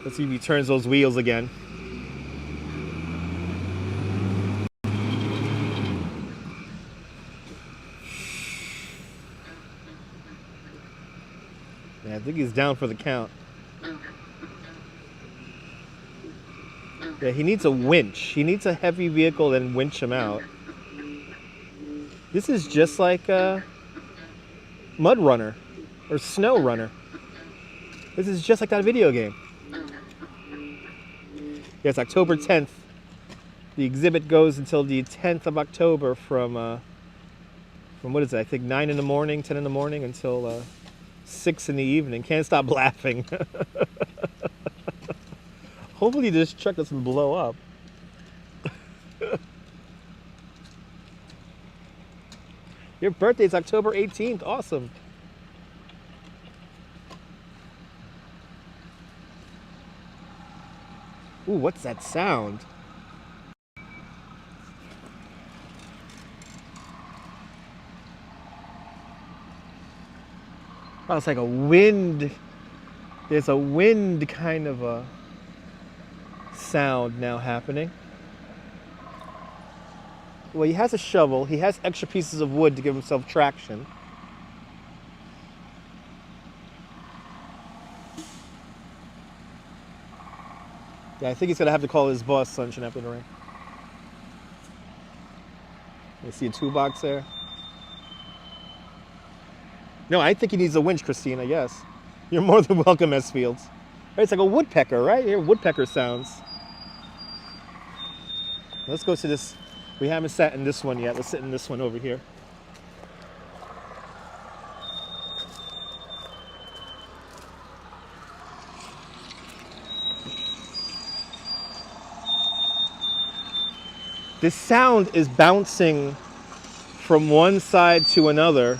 A: Let's see if he turns those wheels again. Yeah, I think he's down for the count. Yeah, he needs a winch. He needs a heavy vehicle and winch him out. This is just like Mud Runner or Snow Runner. This is just like that video game. Yes, October 10th. The exhibit goes until the 10th of October from what is it? I think 9 in the morning, 10 in the morning until 6 in the evening. Can't stop laughing. Hopefully this truck doesn't blow up. Your birthday's October 18th. Awesome. Ooh, what's that sound? Oh, it's like a wind. There's a wind kind of a sound now happening. Well, he has a shovel. He has extra pieces of wood to give himself traction. Yeah, I think he's gonna have to call his boss sunshine after the rain. You see a toolbox there? No, I think he needs a winch, Christine, I guess. You're more than welcome, S. Fields. Right, it's like a woodpecker, right? You hear woodpecker sounds. Let's go to this. We haven't sat in this one yet. Let's sit in this one over here. This sound is bouncing from one side to another.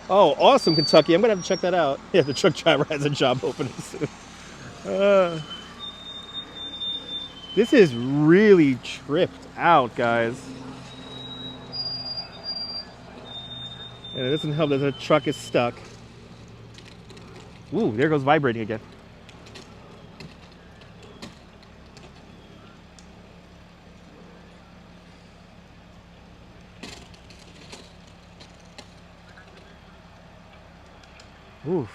A: Oh, awesome, Kentucky. I'm going to have to check that out. Yeah, the truck driver has a job opening soon. This is really tripped out, guys. And it doesn't help that the truck is stuck. Ooh, there goes vibrating again. Oof.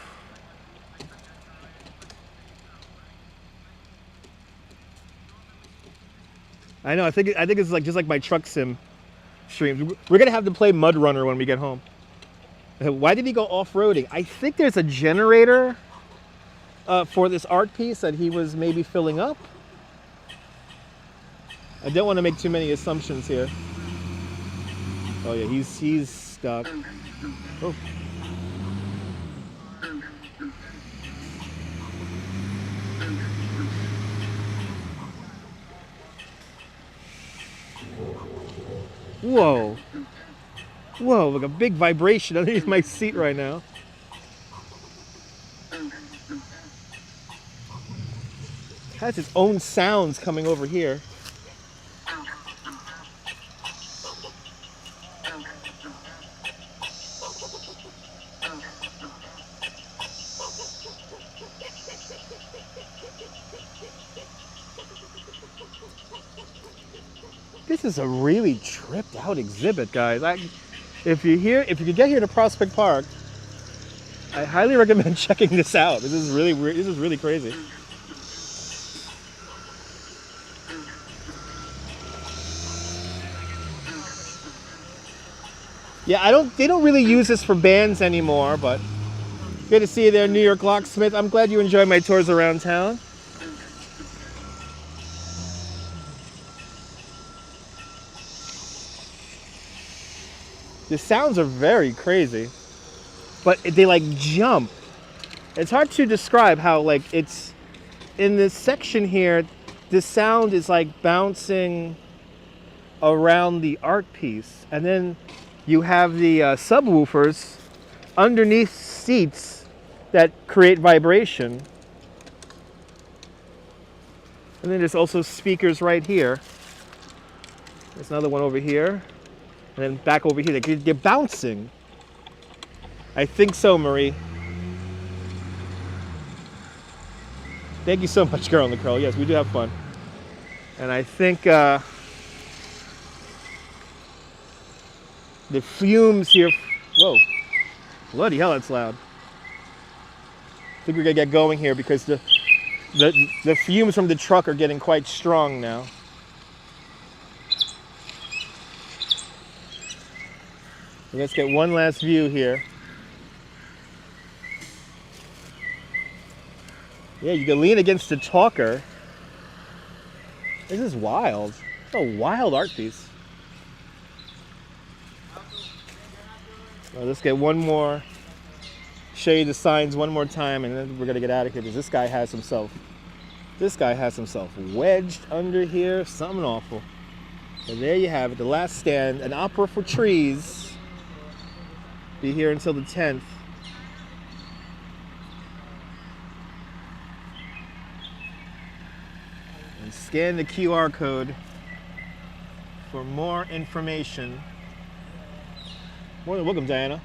A: I know. I think it's like just like my truck sim streams. We're gonna have to play Mud Runner when we get home. Why did he go off-roading? I think there's a generator for this art piece that he was maybe filling up. I don't want to make too many assumptions here. Oh yeah, he's stuck. Oh. Whoa. Whoa, look, a big vibration underneath my seat right now. It has its own sounds coming over here. This is a really tripped out exhibit, guys. If you could get here to Prospect Park, I highly recommend checking this out. This is really weird. This is really crazy. Yeah, they don't really use this for bands anymore, but good to see you there, New York Locksmith. I'm glad you enjoy my tours around town. The sounds are very crazy, but they like jump. It's hard to describe how like it's in this section here. The sound is like bouncing around the art piece, and then you have the subwoofers underneath seats that create vibration. And then there's also speakers right here. There's another one over here. And then back over here. They're bouncing. I think so, Marie. Thank you so much, Girl in the Curl. Yes, we do have fun. And I think the fumes here. Whoa. Bloody hell, that's loud. I think we're going to get going here because the fumes from the truck are getting quite strong now. Let's get one last view here. Yeah, you can lean against the talker. This is wild. It's a wild art piece. Well, let's get one more. Show you the signs one more time, and then we're gonna get out of here because this guy has himself wedged under here. Something awful. So there you have it. The Last Stand, an opera for trees. Be here until the 10th. And scan the QR code for more information. More than welcome, Diana.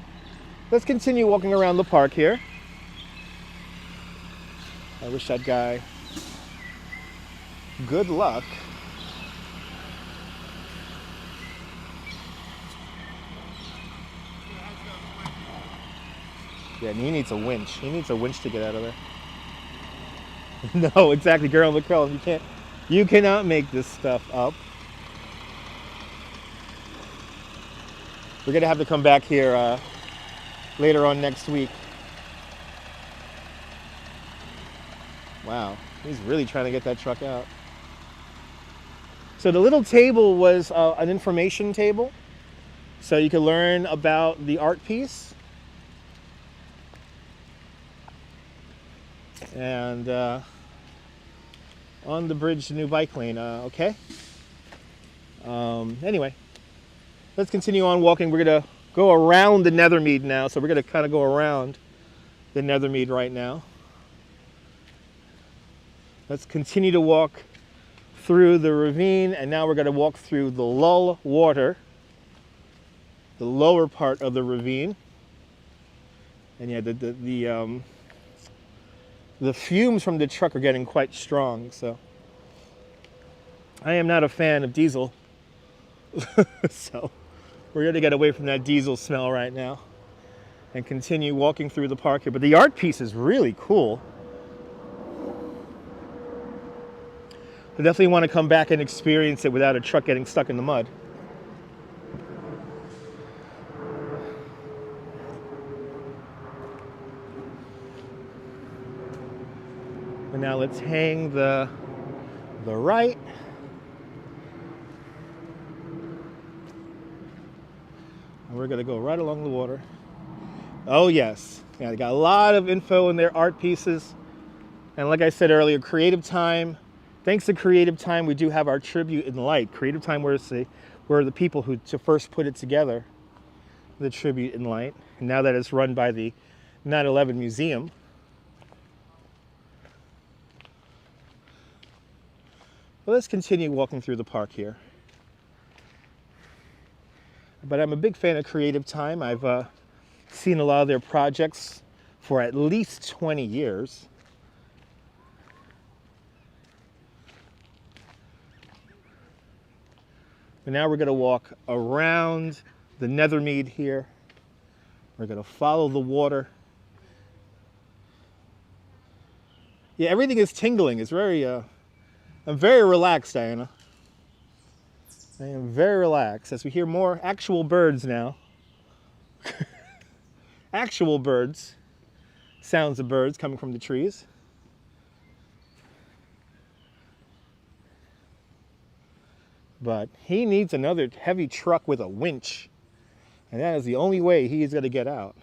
A: Let's continue walking around the park here. I wish that guy good luck. Yeah, and he needs a winch. He needs a winch to get out of there. No, exactly, Girl in the Curl. You cannot make this stuff up. We're gonna have to come back here later on next week. Wow, he's really trying to get that truck out. So the little table was an information table, so you could learn about the art piece. And on the bridge to New Bike Lane, okay? Anyway, let's continue on walking. We're gonna go around the Nethermead now, so we're gonna kind of go around the Nethermead right now. Let's continue to walk through the ravine, and now we're gonna walk through the lull water, the lower part of the ravine. And yeah, the fumes from the truck are getting quite strong, so I am not a fan of diesel. So we're going to get away from that diesel smell right now and continue walking through the park here. But the art piece is really cool. I definitely want to come back and experience it without a truck getting stuck in the mud. And now let's hang the right. And we're gonna go right along the water. Oh yes, yeah, they got a lot of info in their art pieces. And like I said earlier, Creative Time. Thanks to Creative Time, we do have our tribute in light. Creative Time were the people who first put it together, the tribute in light. And now that it's run by the 9/11 Museum. Well, let's continue walking through the park here. But I'm a big fan of Creative Time. I've seen a lot of their projects for at least 20 years. But now we're going to walk around the Nethermead here. We're going to follow the water. Yeah, everything is tingling. It's very... I'm very relaxed, Diana. I am very relaxed as we hear more actual birds now. Actual birds. Sounds of birds coming from the trees. But he needs another heavy truck with a winch. And that is the only way he is going to get out.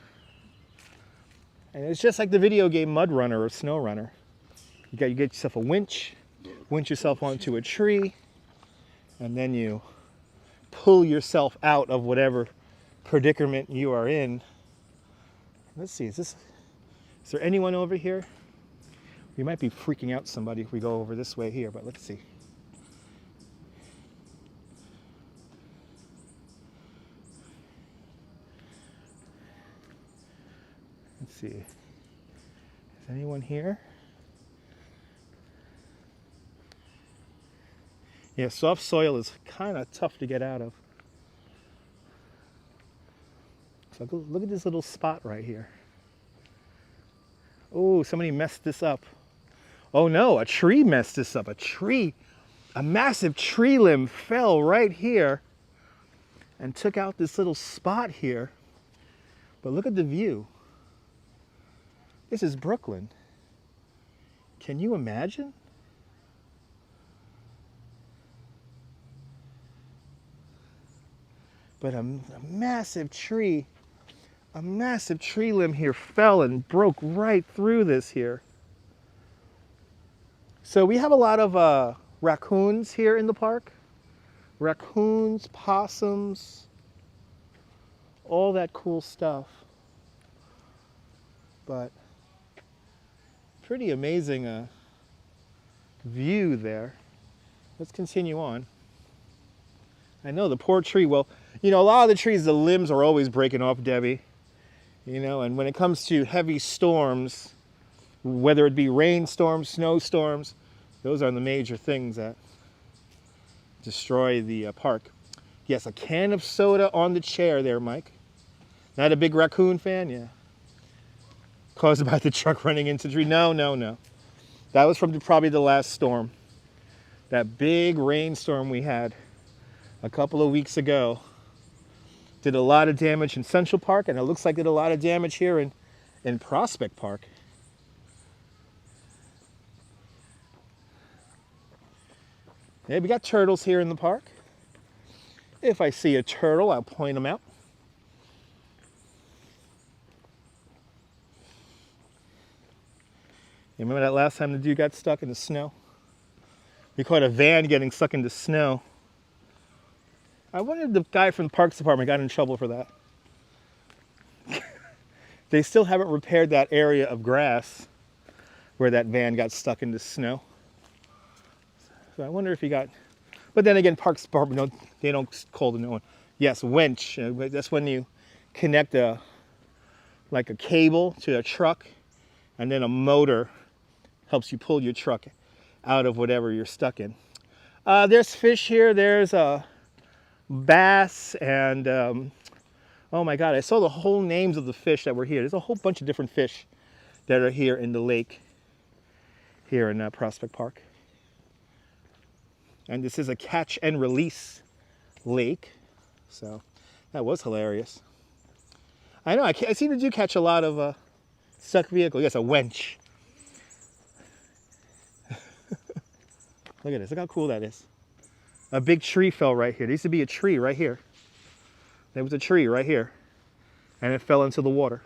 A: And it's just like the video game Mud Runner or Snow Runner. You get yourself a winch yourself onto a tree, and then you pull yourself out of whatever predicament you are in. Let's see, is there anyone over here? We might be freaking out somebody if we go over this way here, but let's see. Let's see. Is anyone here? Yeah, soft soil is kind of tough to get out of. So look at this little spot right here. Oh, somebody messed this up. Oh no, a tree messed this up. A massive tree limb fell right here and took out this little spot here. But look at the view. This is Brooklyn. Can you imagine? But a massive tree limb here fell and broke right through this here. So we have a lot of raccoons here in the park. Raccoons, possums, all that cool stuff. But pretty amazing view there. Let's continue on. I know the poor tree, well, you know, a lot of the trees, the limbs are always breaking off, Debbie. You know, and when it comes to heavy storms, whether it be rainstorms, snowstorms, those are the major things that destroy the park. Yes, a can of soda on the chair there, Mike. Not a big raccoon fan? Yeah. Caused by the truck running into the tree? No, no, no. That was from probably the last storm. That big rainstorm we had a couple of weeks ago did a lot of damage in Central Park, and it looks like it did a lot of damage here in Prospect Park. Yeah, we got turtles here in the park. If I see a turtle, I'll point them out. You remember that last time the dude got stuck in the snow? We caught a van getting stuck in the snow. I wonder if the guy from the Parks Department got in trouble for that. They still haven't repaired that area of grass where that van got stuck in the snow. So I wonder if he got... But then again, Parks Department, they don't call the new one. Yes, winch. That's when you connect like a cable to a truck, and then a motor helps you pull your truck out of whatever you're stuck in. There's fish here. There's bass and oh my god, I saw the whole names of the fish that were here. There's a whole bunch of different fish that are here in the lake here in Prospect Park. And this is a catch and release lake, so that was hilarious. I know, I seem to do catch a lot of stuck vehicles. Yes, a wench. Look at this, look how cool that is. A big tree fell right here. There used to be a tree right here. There was a tree right here, and it fell into the water.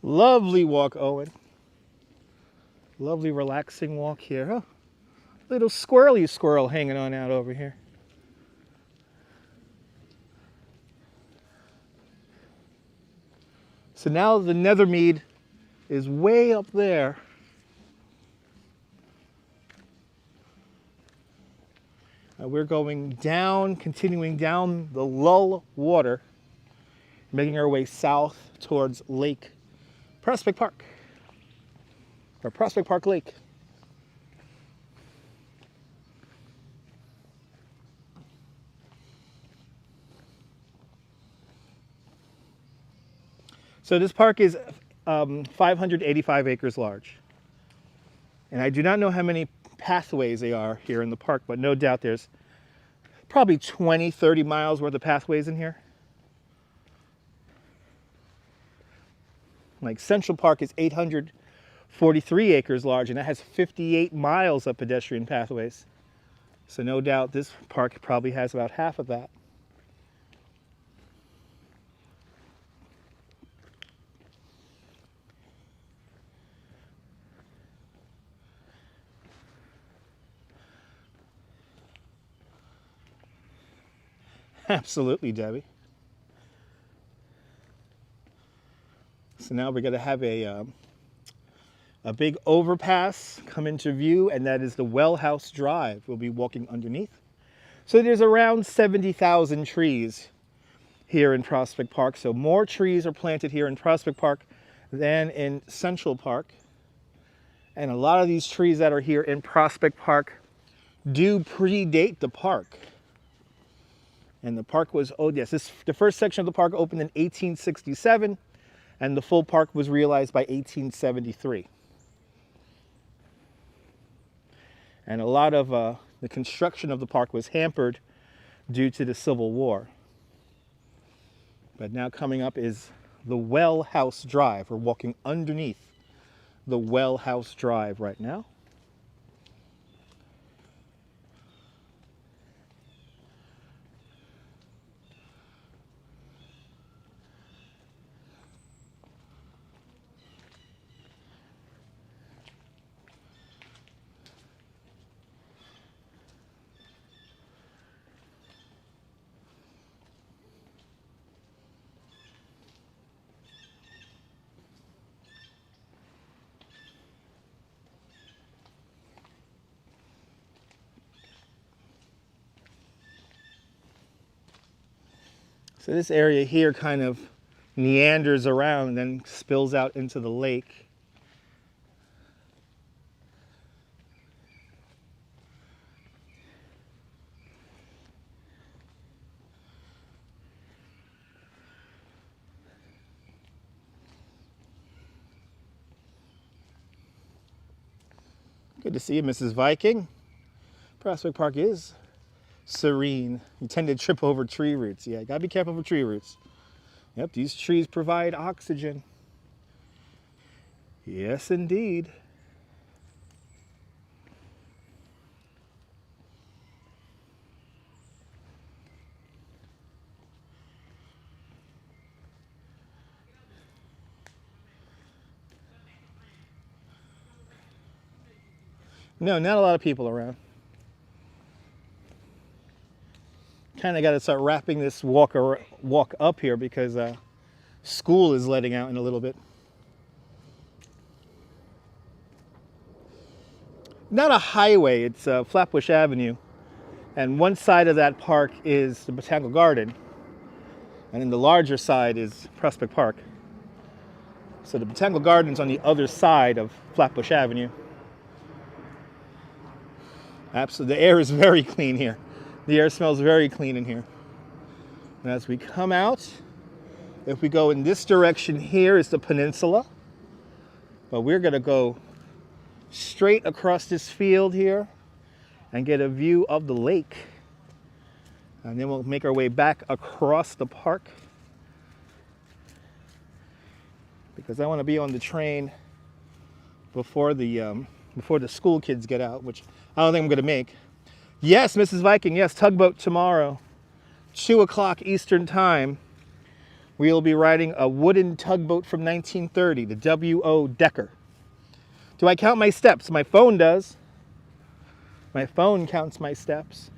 A: Lovely walk, Owen. Lovely relaxing walk here. Oh, little squirrely squirrel hanging on out over here. So now the Nethermead is way up there. We're going down, continuing down the Lull water. making our way south towards Lake Prospect Park, or Prospect Park Lake. So this park is 585 acres large. And I do not know how many pathways they are here in the park, but no doubt there's probably 20, 30 miles worth of pathways in here. Like Central Park is 843 acres large, and it has 58 miles of pedestrian pathways. So no doubt this park probably has about half of that. Absolutely, Debbie. So now we're going to have a big overpass come into view, and that is the Well House Drive. We'll be walking underneath. So there's around 70,000 trees here in Prospect Park. So more trees are planted here in Prospect Park than in Central Park. And a lot of these trees that are here in Prospect Park do predate the park. And the park was, oh yes, the first section of the park opened in 1867, and the full park was realized by 1873. And a lot of the construction of the park was hampered due to the Civil War. But now coming up is the Well House Drive. We're walking underneath the Well House Drive right now. So this area here kind of meanders around and then spills out into the lake. Good to see you, Mrs. Viking. Prospect Park is serene. You tend to trip over tree roots. Yeah, gotta be careful for tree roots. Yep, these trees provide oxygen. Yes, indeed. No, not a lot of people around. Kind of got to start wrapping this walk up here because school is letting out in a little bit. Not a highway, it's Flatbush Avenue. And one side of that park is the Botanical Garden. And then the larger side is Prospect Park. So the Botanical Garden's on the other side of Flatbush Avenue. Absolutely, the air is very clean here. The air smells very clean in here. And as we come out, if we go in this direction here is the peninsula. But we're gonna go straight across this field here and get a view of the lake. And then we'll make our way back across the park because I want to be on the train before the school kids get out, which I don't think I'm going to make. Yes, Mrs. Viking, yes, tugboat tomorrow, 2 o'clock Eastern time. We'll be riding a wooden tugboat from 1930, the W.O. Decker. Do I count my steps? My phone does. My phone counts my steps.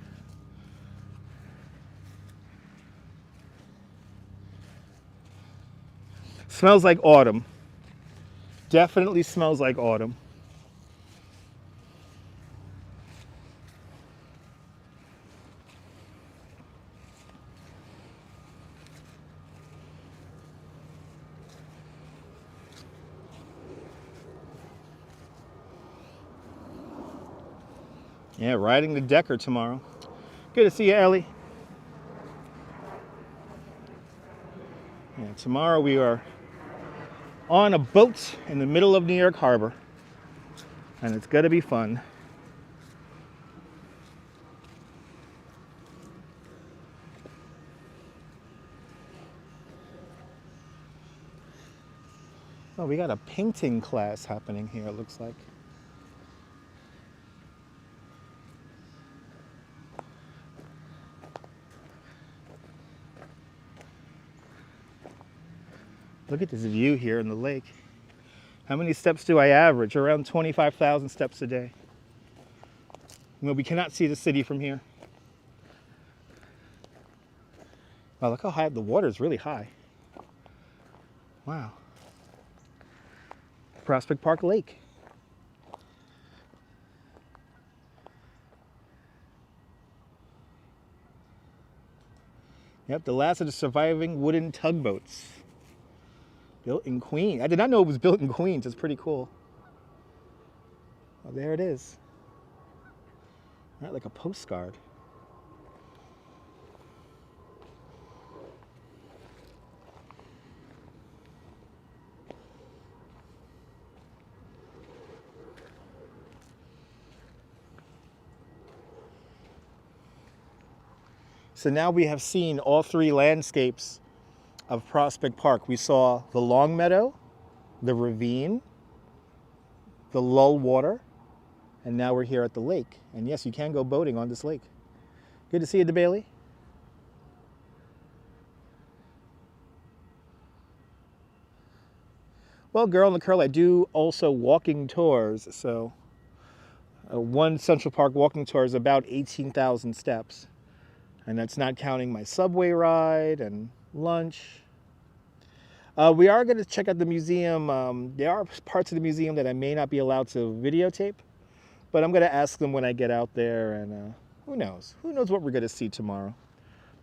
A: Smells like autumn. Definitely smells like autumn. Yeah, riding the Decker tomorrow. Good to see you, Ellie. Yeah, tomorrow we are on a boat in the middle of New York Harbor, and it's gonna be fun. Oh, we got a painting class happening here, it looks like. Look at this view here in the lake. How many steps do I average? Around 25,000 steps a day. Well, we cannot see the city from here. Wow, look how high the water is, really high. Wow. Prospect Park Lake. Yep, the last of the surviving wooden tugboats. Built in Queens. I did not know it was built in Queens. It's pretty cool. Oh, there it is. Right, like a postcard. So now we have seen all three landscapes of Prospect Park. We saw the Long Meadow, the ravine, the lull water, and now we're here at the lake. And yes, you can go boating on this lake. Good to see you, DeBailey. Well, Girl in the Curl, I do also walking tours. So one Central Park walking tour is about 18,000 steps. And that's not counting my subway ride and lunch. We are going to check out the museum. There are parts of the museum that I may not be allowed to videotape, but I'm going to ask them when I get out there, and who knows? Who knows what we're going to see tomorrow?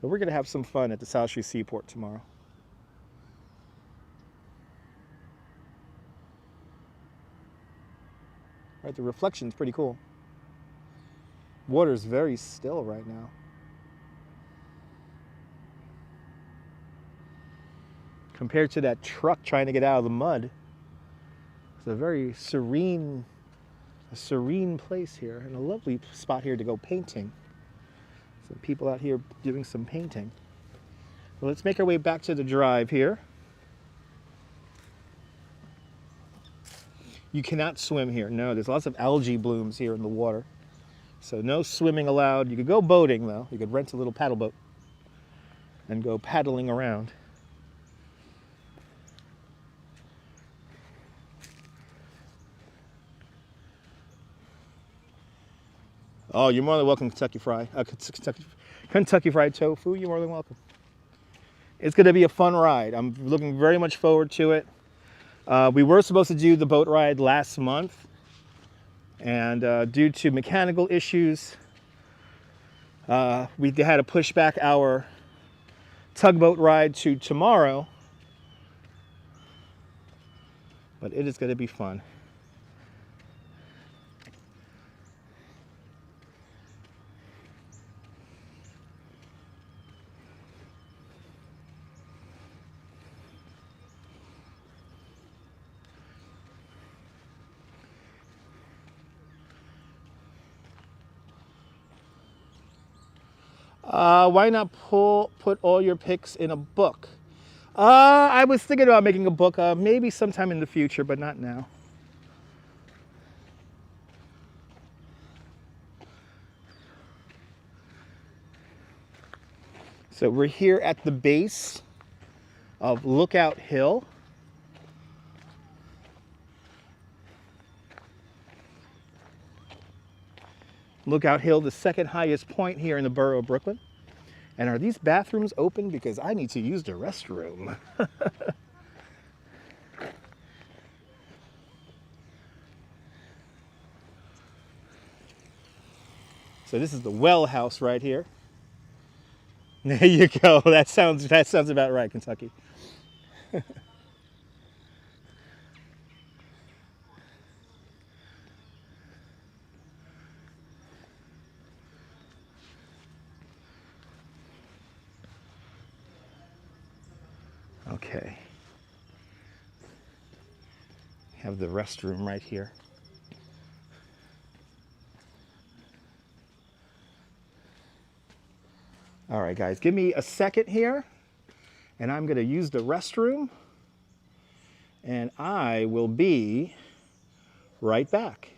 A: But we're going to have some fun at the South Street Seaport tomorrow. Right, the reflection's pretty cool. Water's very still right now. Compared to that truck trying to get out of the mud, it's a very serene place here, and a lovely spot here to go painting. Some people out here doing some painting. Well, let's make our way back to the drive here. You cannot swim here. No, there's lots of algae blooms here in the water. So no swimming allowed. You could go boating though. You could rent a little paddle boat and go paddling around. Oh, you're more than welcome, Kentucky Fried Tofu. You're more than welcome. It's going to be a fun ride. I'm looking very much forward to it. We were supposed to do the boat ride last month, and due to mechanical issues, we had to push back our tugboat ride to tomorrow. But it is going to be fun. Why not put all your picks in a book? I was thinking about making a book, maybe sometime in the future, but not now. So we're here at the base of Lookout Hill. Lookout Hill, the second highest point here in the borough of Brooklyn. And are these bathrooms open? Because I need to use the restroom. So this is the well house right here. There you go. That sounds about right, Kentucky. Okay. Have the restroom right here. All right, guys, give me a second here, and I'm gonna use the restroom, and I will be right back.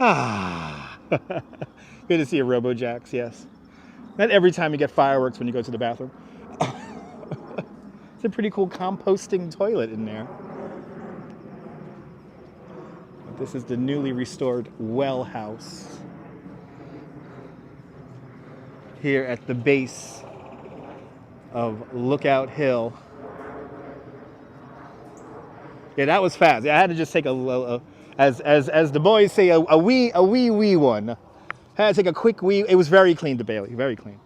A: Ah, good to see you, RoboJax, yes. Not every time you get fireworks when you go to the bathroom. It's a pretty cool composting toilet in there. This is the newly restored well house here at the base of Lookout Hill. Yeah, that was fast. I had to just take as the boys say, a wee one. I had to take a quick wee. It was very clean, to Bailey, very clean.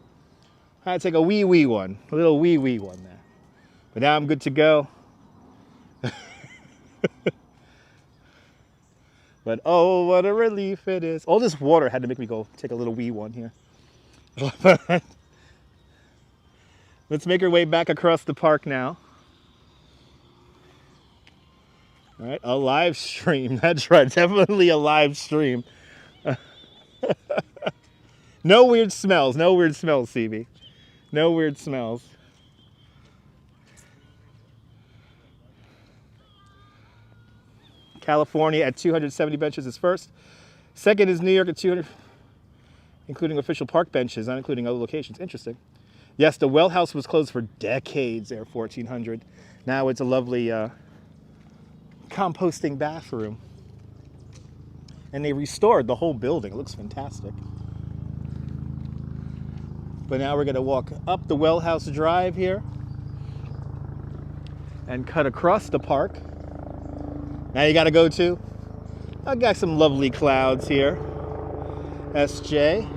A: I had to take a wee one, a little wee one there. But now I'm good to go. But oh, what a relief it is. All this water had to make me go take a little wee one here. Let's make our way back across the park now. All right, a live stream. That's right, definitely a live stream. No weird smells, CB. No weird smells. California at 270 benches is first. Second is New York at 200, including official park benches, not including other locations. Interesting. Yes, the well house was closed for decades there, 1400. Now it's a lovely composting bathroom. And they restored the whole building. It looks fantastic. But now we're going to walk up the well house drive here and cut across the park. Now you got to go to, I got some lovely clouds here. SJ.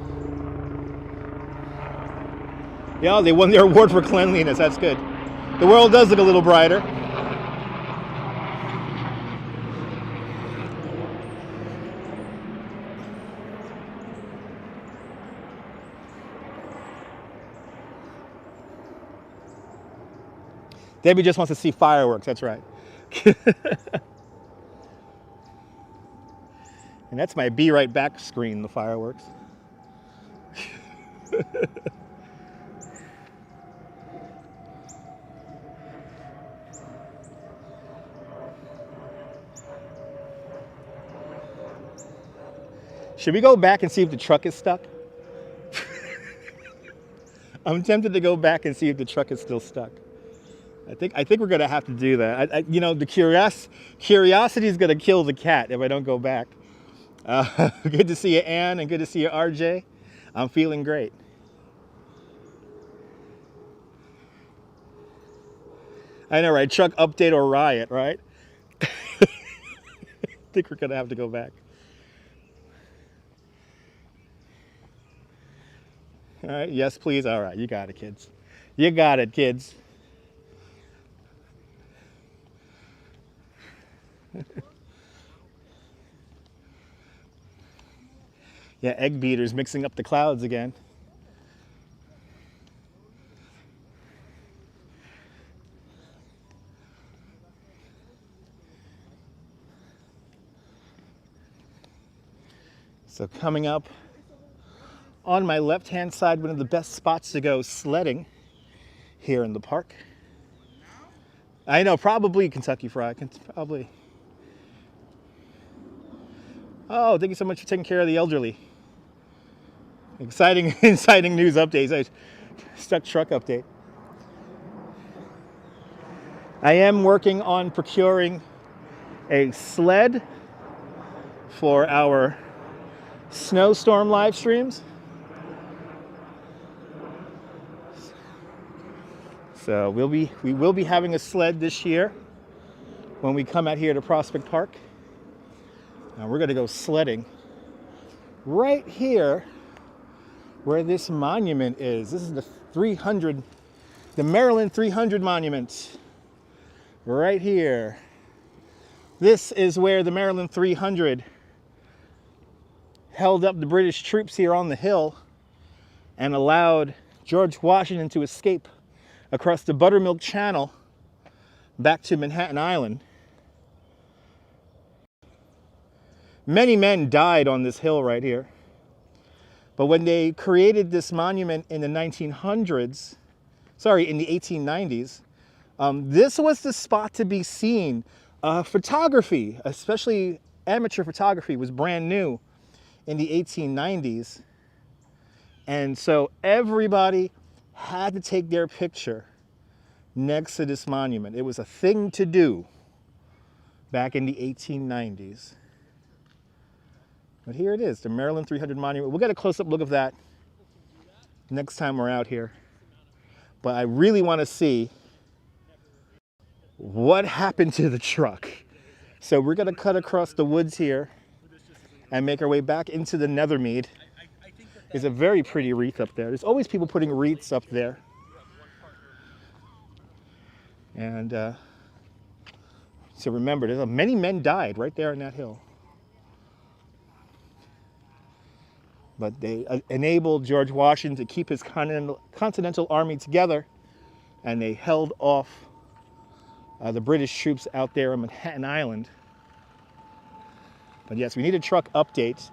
A: Yeah, they won their award for cleanliness. That's good. The world does look a little brighter. Debbie just wants to see fireworks. That's right. And that's my Be Right Back screen, the fireworks. Should we go back and see if the truck is stuck? I'm tempted to go back and see if the truck is still stuck. I think we're gonna have to do that. You know, the curiosity is gonna kill the cat if I don't go back. Good to see you, Ann, and good to see you, RJ. I'm feeling great. I know, right? Truck update or riot, right? I think we're gonna have to go back. All right, yes, please. All right, you got it, kids. You got it, kids. Yeah, egg beaters mixing up the clouds again. So coming up on my left-hand side, one of the best spots to go sledding here in the park. I know, probably Kentucky Fried, probably. Oh, thank you so much for taking care of the elderly. Exciting news updates. Stuck truck update. I am working on procuring a sled for our snowstorm live streams. So we will be having a sled this year when we come out here to Prospect Park. Now we're going to go sledding right here where this monument is. This is the Maryland 300 monument. Right here. This is where the Maryland 300 held up the British troops here on the hill and allowed George Washington to escape across the Buttermilk Channel back to Manhattan Island. Many men died on this hill right here. But when they created this monument in the 1900s, in the 1890s, this was the spot to be seen. Photography, especially amateur photography, was brand new in the 1890s. And so everybody had to take their picture next to this monument. It was a thing to do back in the 1890s. But here it is, the Maryland 300 monument. We'll get a close-up look of that next time we're out here. But I really want to see what happened to the truck. So we're going to cut across the woods here and make our way back into the Nethermead. There's a very pretty wreath up there. There's always people putting wreaths up there. And so remember, many men died right there on that hill. But they enabled George Washington to keep his Continental Army together, and they held off the British troops out there on Manhattan Island. But yes, we need a truck update.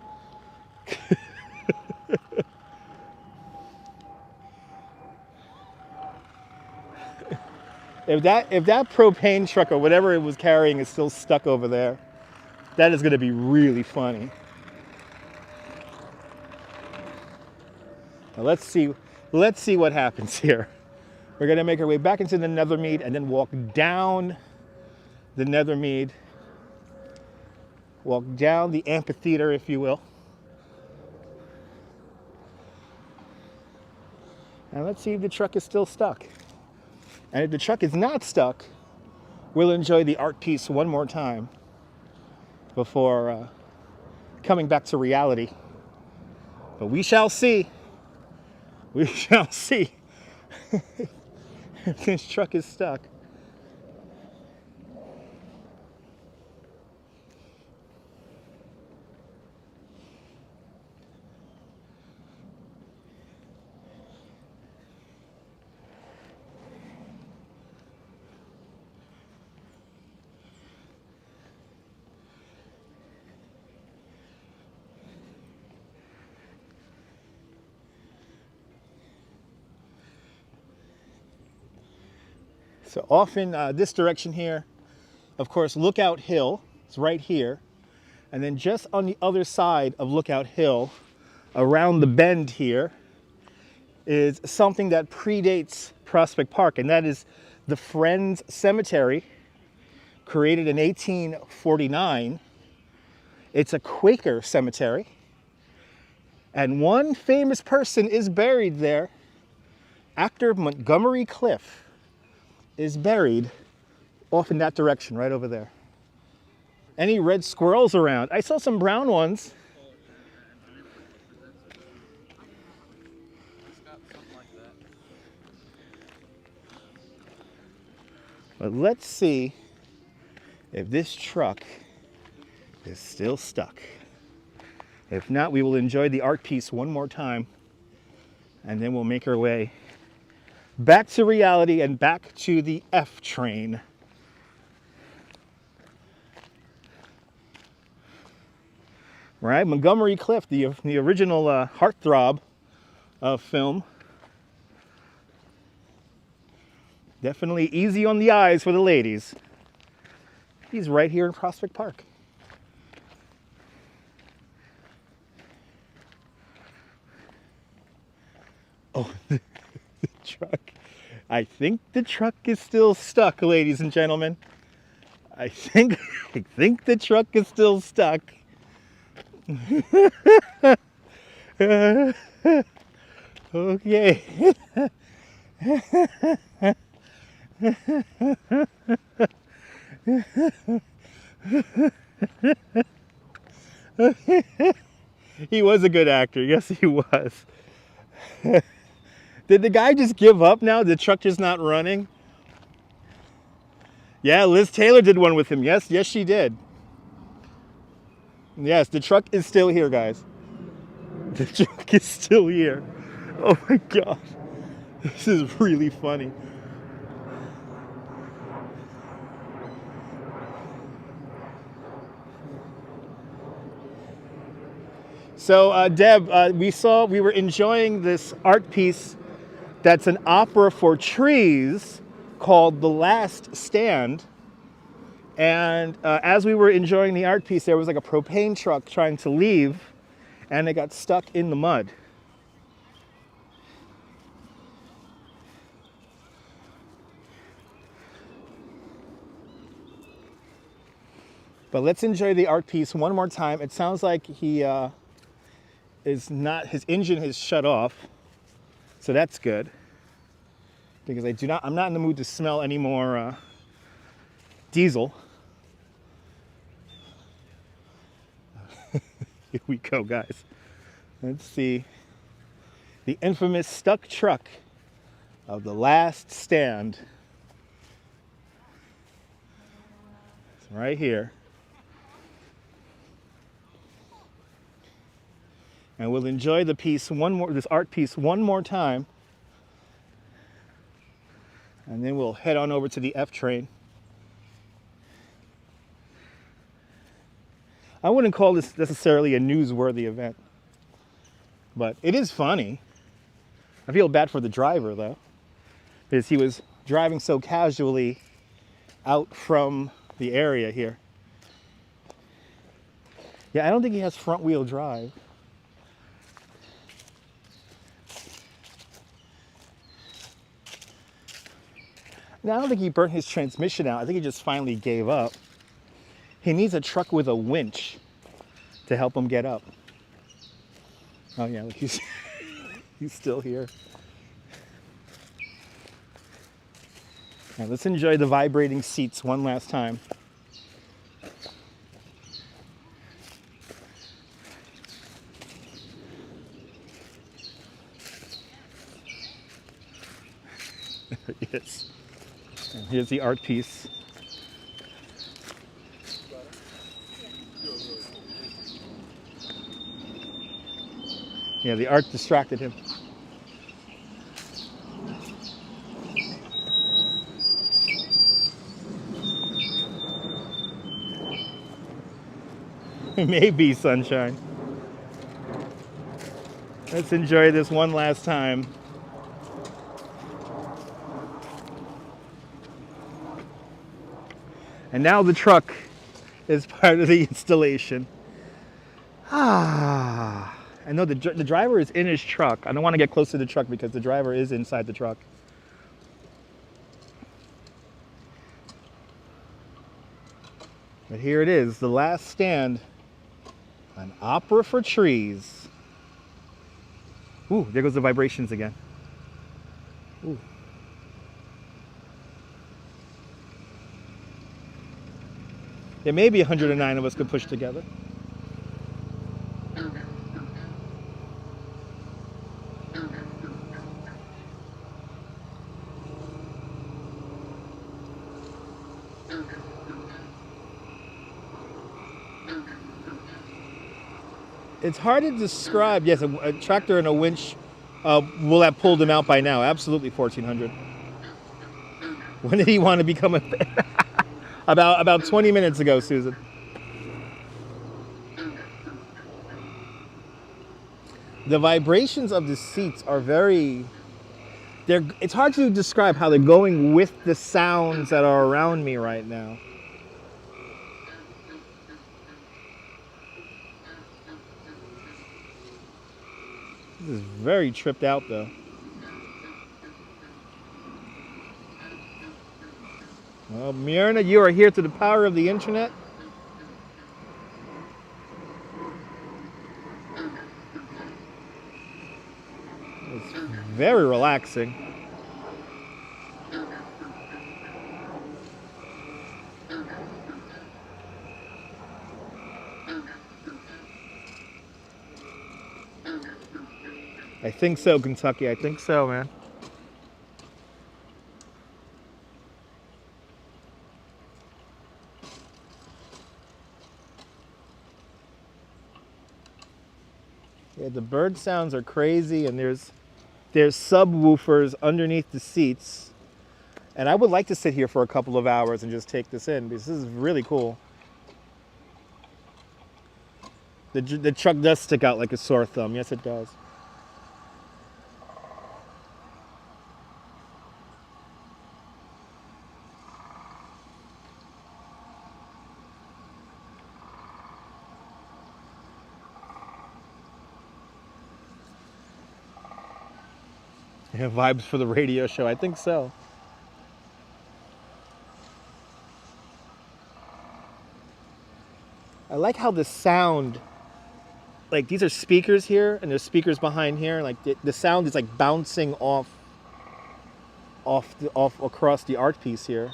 A: If that propane truck or whatever it was carrying is still stuck over there, that is going to be really funny. Now let's see what happens here. We're going to make our way back into the Nethermead and then walk down the Nethermead, walk down the amphitheater, if you will. And let's see if the truck is still stuck. And if the truck is not stuck, we'll enjoy the art piece one more time before coming back to reality. But we shall see. We shall see if this truck is stuck. So off in this direction here, of course, Lookout Hill is right here. And then just on the other side of Lookout Hill, around the bend here, is something that predates Prospect Park, and that is the Friends Cemetery, created in 1849. It's a Quaker cemetery, and one famous person is buried there. Actor Montgomery Clift is buried off in that direction, right over there. Any red squirrels around? I saw some brown ones. But let's see if this truck is still stuck. If not, we will enjoy the art piece one more time, and then we'll make our way back to reality and back to the F train. Right, Montgomery Clift, the original heartthrob of film. Definitely easy on the eyes for the ladies. He's right here in Prospect Park. Oh, the truck. I think the truck is still stuck, ladies and gentlemen. I think the truck is still stuck. Okay. He was a good actor. Yes, he was. Did the guy just give up now? The truck just not running? Yeah, Liz Taylor did one with him. Yes, she did. Yes, the truck is still here, guys. The truck is still here. Oh my God. This is really funny. So, Deb, we were enjoying this art piece that's an opera for trees called The Last Stand. And as we were enjoying the art piece, there was like a propane truck trying to leave, and it got stuck in the mud. But let's enjoy the art piece one more time. It sounds like he his engine has shut off, so that's good. Because I'm not in the mood to smell any more diesel. Here we go, guys. Let's see. The infamous stuck truck of The Last Stand. It's right here. And we'll enjoy this art piece one more time. And then we'll head on over to the F train. I wouldn't call this necessarily a newsworthy event, but it is funny. I feel bad for the driver though, because he was driving so casually out from the area here. Yeah, I don't think he has front wheel drive. Now, I don't think he burnt his transmission out. I think he just finally gave up. He needs a truck with a winch to help him get up. Oh yeah, look, he's still here. Now, let's enjoy the vibrating seats one last time. There he is. And here's the art piece. Yeah, the art distracted him. Maybe sunshine. Let's enjoy this one last time. And now the truck is part of the installation. I know the driver is in his truck. I don't want to get close to the truck because the driver is inside the truck. But here it is, The Last Stand, an opera for trees. Ooh, there goes the vibrations again. Ooh. Yeah, maybe 109 of us could push together. It's hard to describe. Yes, a tractor and a winch will have pulled him out by now. Absolutely 1,400. When did he want to become a... About 20 minutes ago, Susan. The vibrations of the seats are very, it's hard to describe how they're going with the sounds that are around me right now. This is very tripped out though. Well, Myrna, you are here through the power of the internet. It's very relaxing. I think so, Kentucky. I think so, man. Yeah, the bird sounds are crazy, and there's subwoofers underneath the seats. And I would like to sit here for a couple of hours and just take this in, because this is really cool. The truck does stick out like a sore thumb. Yes, it does. Yeah, vibes for the radio show. I think so. I like how the sound, like these are speakers here, and there's speakers behind here, and like the sound is like bouncing off across the art piece here.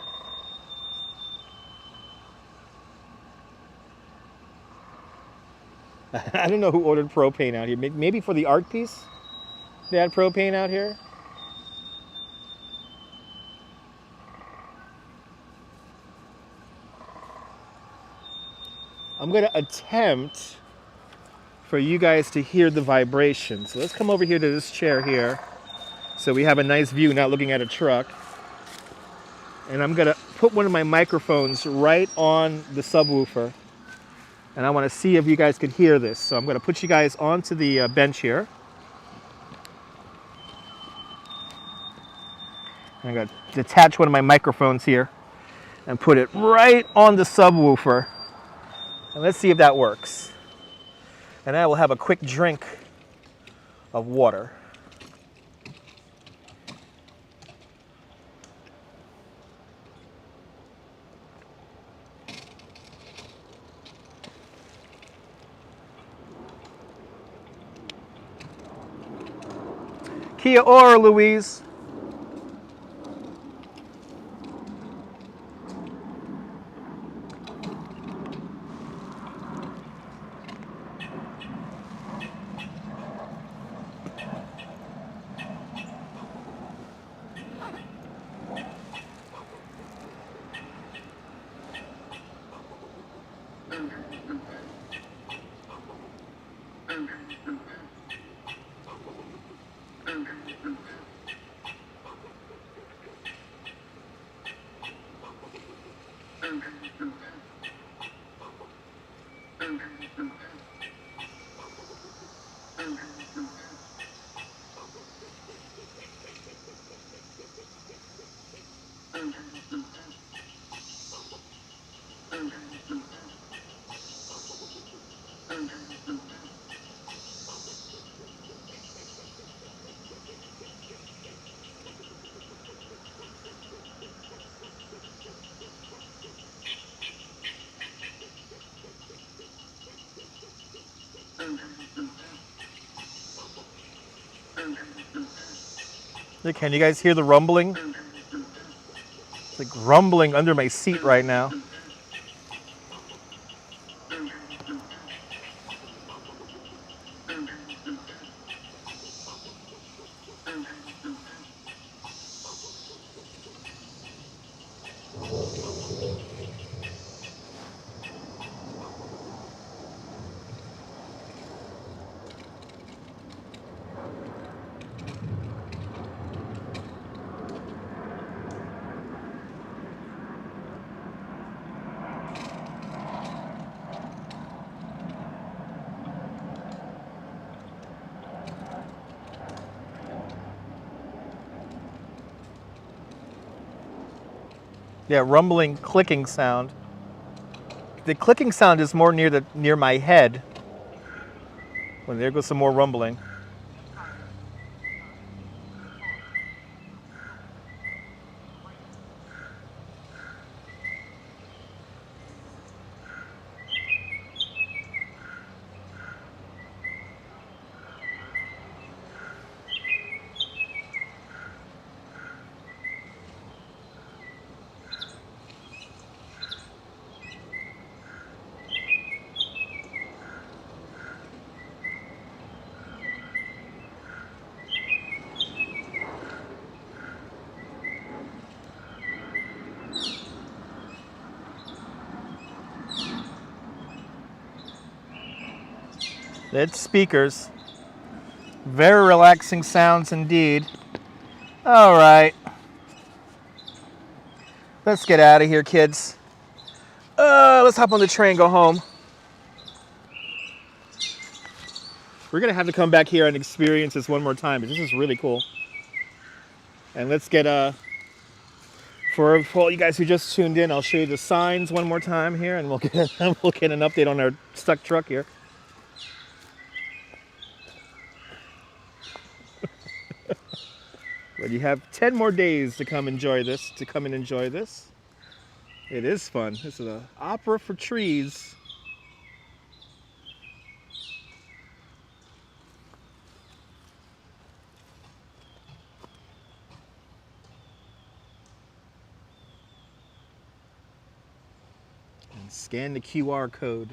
A: I don't know who ordered propane out here. Maybe for the art piece, they had propane out here. I'm going to attempt for you guys to hear the vibration. So let's come over here to this chair here so we have a nice view, not looking at a truck. And I'm going to put one of my microphones right on the subwoofer. And I want to see if you guys could hear this. So I'm going to put you guys onto the bench here. I'm going to detach one of my microphones here and put it right on the subwoofer. And let's see if that works. And I will have a quick drink of water. Kia ora, Louise. Can you guys hear the rumbling? It's like rumbling under my seat right now. Yeah, rumbling, clicking sound. The clicking sound is more near my head. Well, there goes some more rumbling. It's speakers. Very relaxing sounds indeed. All right. Let's get out of here, kids. Let's hop on the train and go home. We're going to have to come back here and experience this one more time, but this is really cool. And let's get, for all you guys who just tuned in, I'll show you the signs one more time here, and we'll get an update on our stuck truck here. But you have 10 more days to come and enjoy this. It is fun. This is an opera for trees. And scan the QR code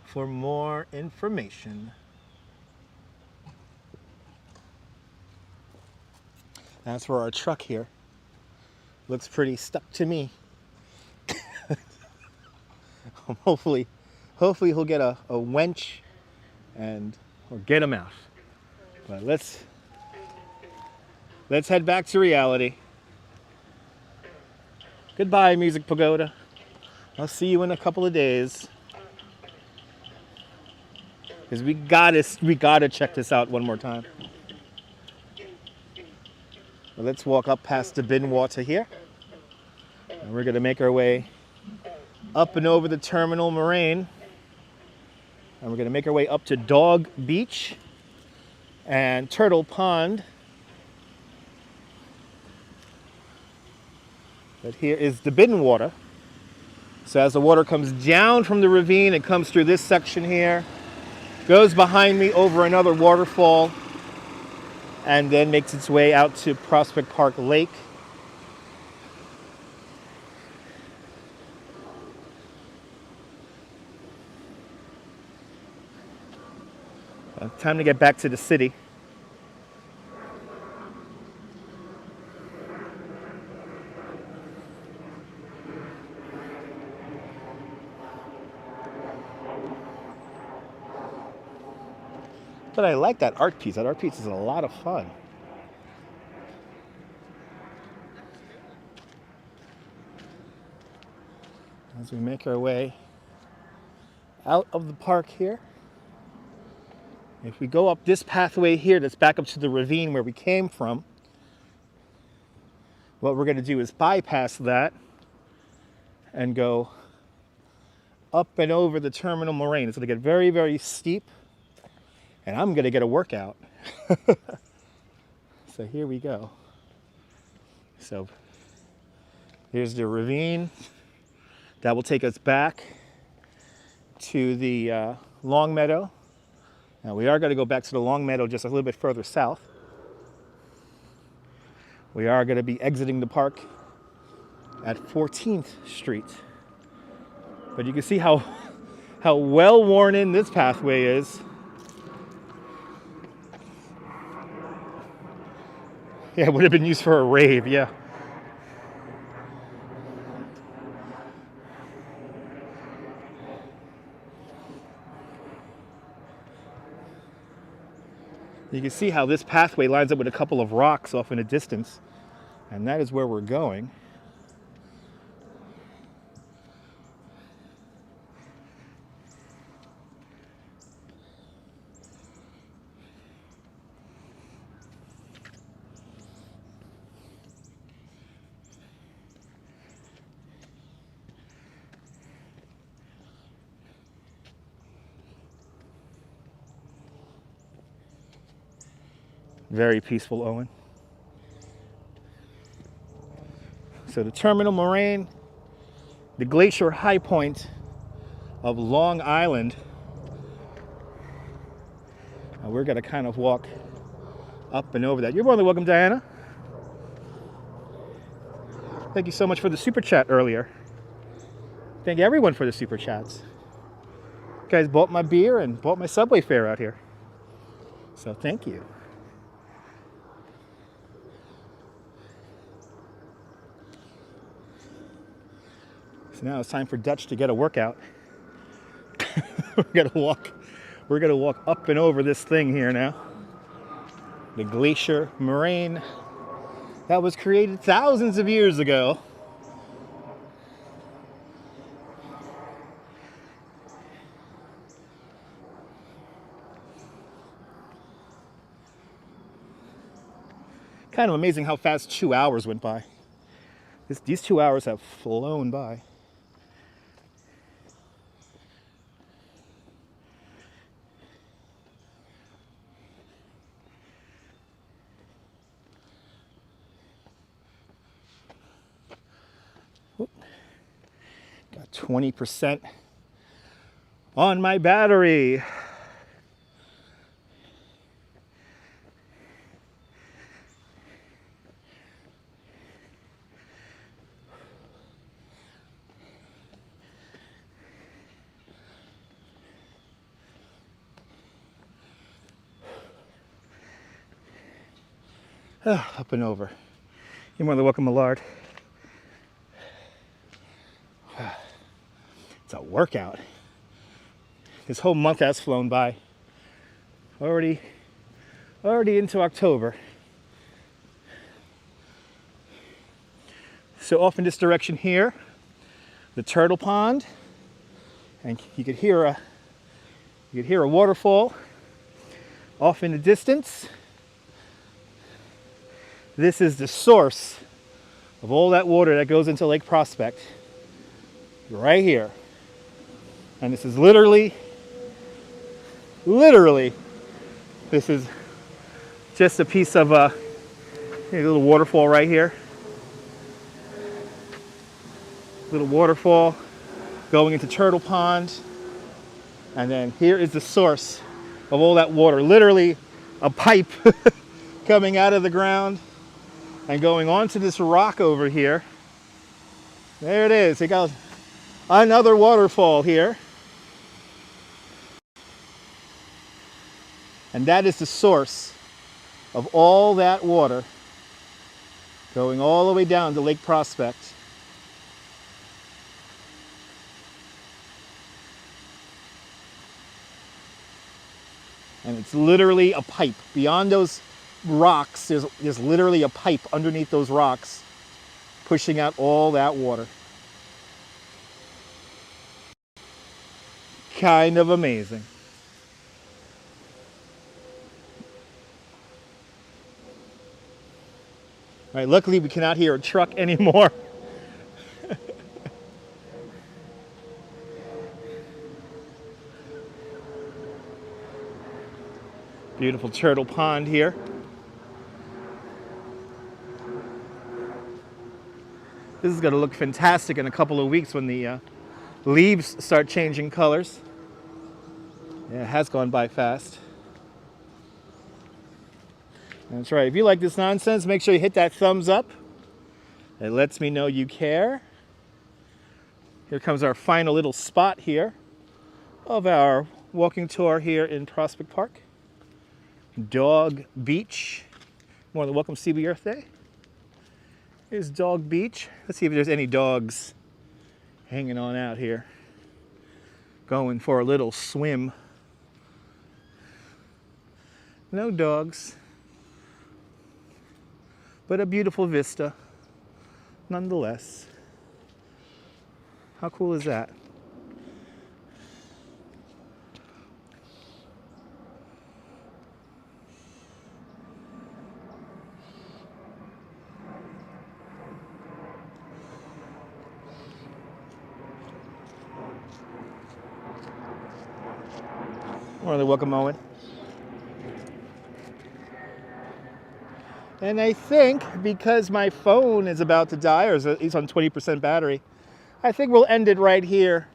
A: for more information. That's for our truck here. Looks pretty stuck to me. Hopefully he'll get a wench and or get him out. But let's head back to reality. Goodbye, Music Pagoda. I'll see you in a couple of days. Because we gotta check this out one more time. Well, let's walk up past the bin water here. And we're gonna make our way up and over the terminal moraine. And we're gonna make our way up to Dog Beach and Turtle Pond. But here is the bin water. So as the water comes down from the ravine, it comes through this section here, goes behind me over another waterfall, and then makes its way out to Prospect Park Lake. Time to get back to the city. But I like that art piece. That art piece is a lot of fun. As we make our way out of the park here, if we go up this pathway here that's back up to the ravine where we came from, what we're going to do is bypass that and go up and over the terminal moraine. It's going to get very, very steep, and I'm going to get a workout. So here we go. So here's the ravine. That will take us back to the Long Meadow. Now we are going to go back to the Long Meadow just a little bit further south. We are going to be exiting the park at 14th Street. But you can see how well worn in this pathway is. Yeah, it would have been used for a rave, yeah. You can see how this pathway lines up with a couple of rocks off in the distance, and that is where we're going. Very peaceful, Owen. So the terminal moraine, the glacier high point of Long Island. We're going to kind of walk up and over that. You're more than welcome, Diana. Thank you so much for the super chat earlier. Thank everyone for the super chats. You guys bought my beer and bought my subway fare out here. So thank you. So now it's time for Dutch to get a workout. We're gonna walk up and over this thing here now. The glacier moraine that was created thousands of years ago. Kind of amazing how fast 2 hours went by. These 2 hours have flown by. Got 20% on my battery. Up and over. You're more than welcome, Millard. It's a workout. This whole month has flown by. Already into October. So off in this direction here, the turtle pond, and you could hear a waterfall off in the distance. This is the source of all that water that goes into Lake Prospect, right here. And this is literally, this is just a piece of a little waterfall right here. Little waterfall going into Turtle Pond. And then here is the source of all that water. Literally a pipe coming out of the ground and going onto this rock over here. There it is. You got another waterfall here. And that is the source of all that water going all the way down to Lake Prospect. And it's literally a pipe. Beyond those rocks, there's literally a pipe underneath those rocks pushing out all that water. Kind of amazing. All right, luckily we cannot hear a truck anymore. Beautiful turtle pond here. This is going to look fantastic in a couple of weeks when the leaves start changing colors. Yeah, it has gone by fast. That's right. If you like this nonsense, make sure you hit that thumbs up. It lets me know you care. Here comes our final little spot here of our walking tour here in Prospect Park. Dog Beach. More than welcome, CB Earth Day. Here's Dog Beach. Let's see if there's any dogs hanging on out here. Going for a little swim. No dogs. But a beautiful vista, nonetheless. How cool is that? More than welcome, Owen. And I think because my phone is about to die, or it's on 20% battery, I think we'll end it right here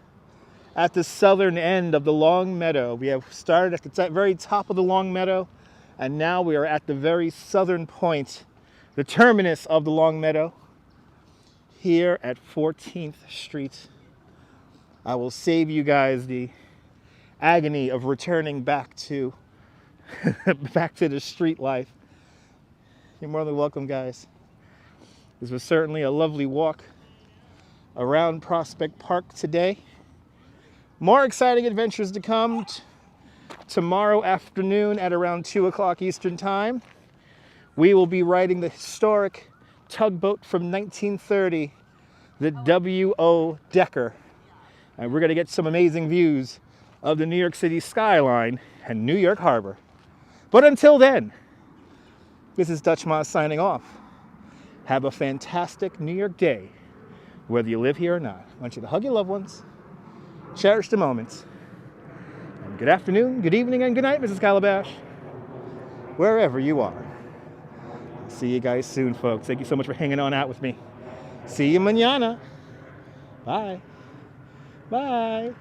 A: at the southern end of the Long Meadow. We have started at the very top of the Long Meadow, and now we are at the very southern point, the terminus of the Long Meadow, here at 14th Street. I will save you guys the agony of returning back to back to the street life. You're more than welcome, guys. This was certainly a lovely walk around Prospect Park today. More exciting adventures to come tomorrow afternoon at around 2 o'clock Eastern Time. We will be riding the historic tugboat from 1930, the W.O. Decker. And we're going to get some amazing views of the New York City skyline and New York Harbor. But until then, this is Dutch Moss signing off. Have a fantastic New York day, whether you live here or not. I want you to hug your loved ones, cherish the moments. And good afternoon, good evening, and good night, Mrs. Calabash, wherever you are. See you guys soon, folks. Thank you so much for hanging on out with me. See you mañana. Bye. Bye.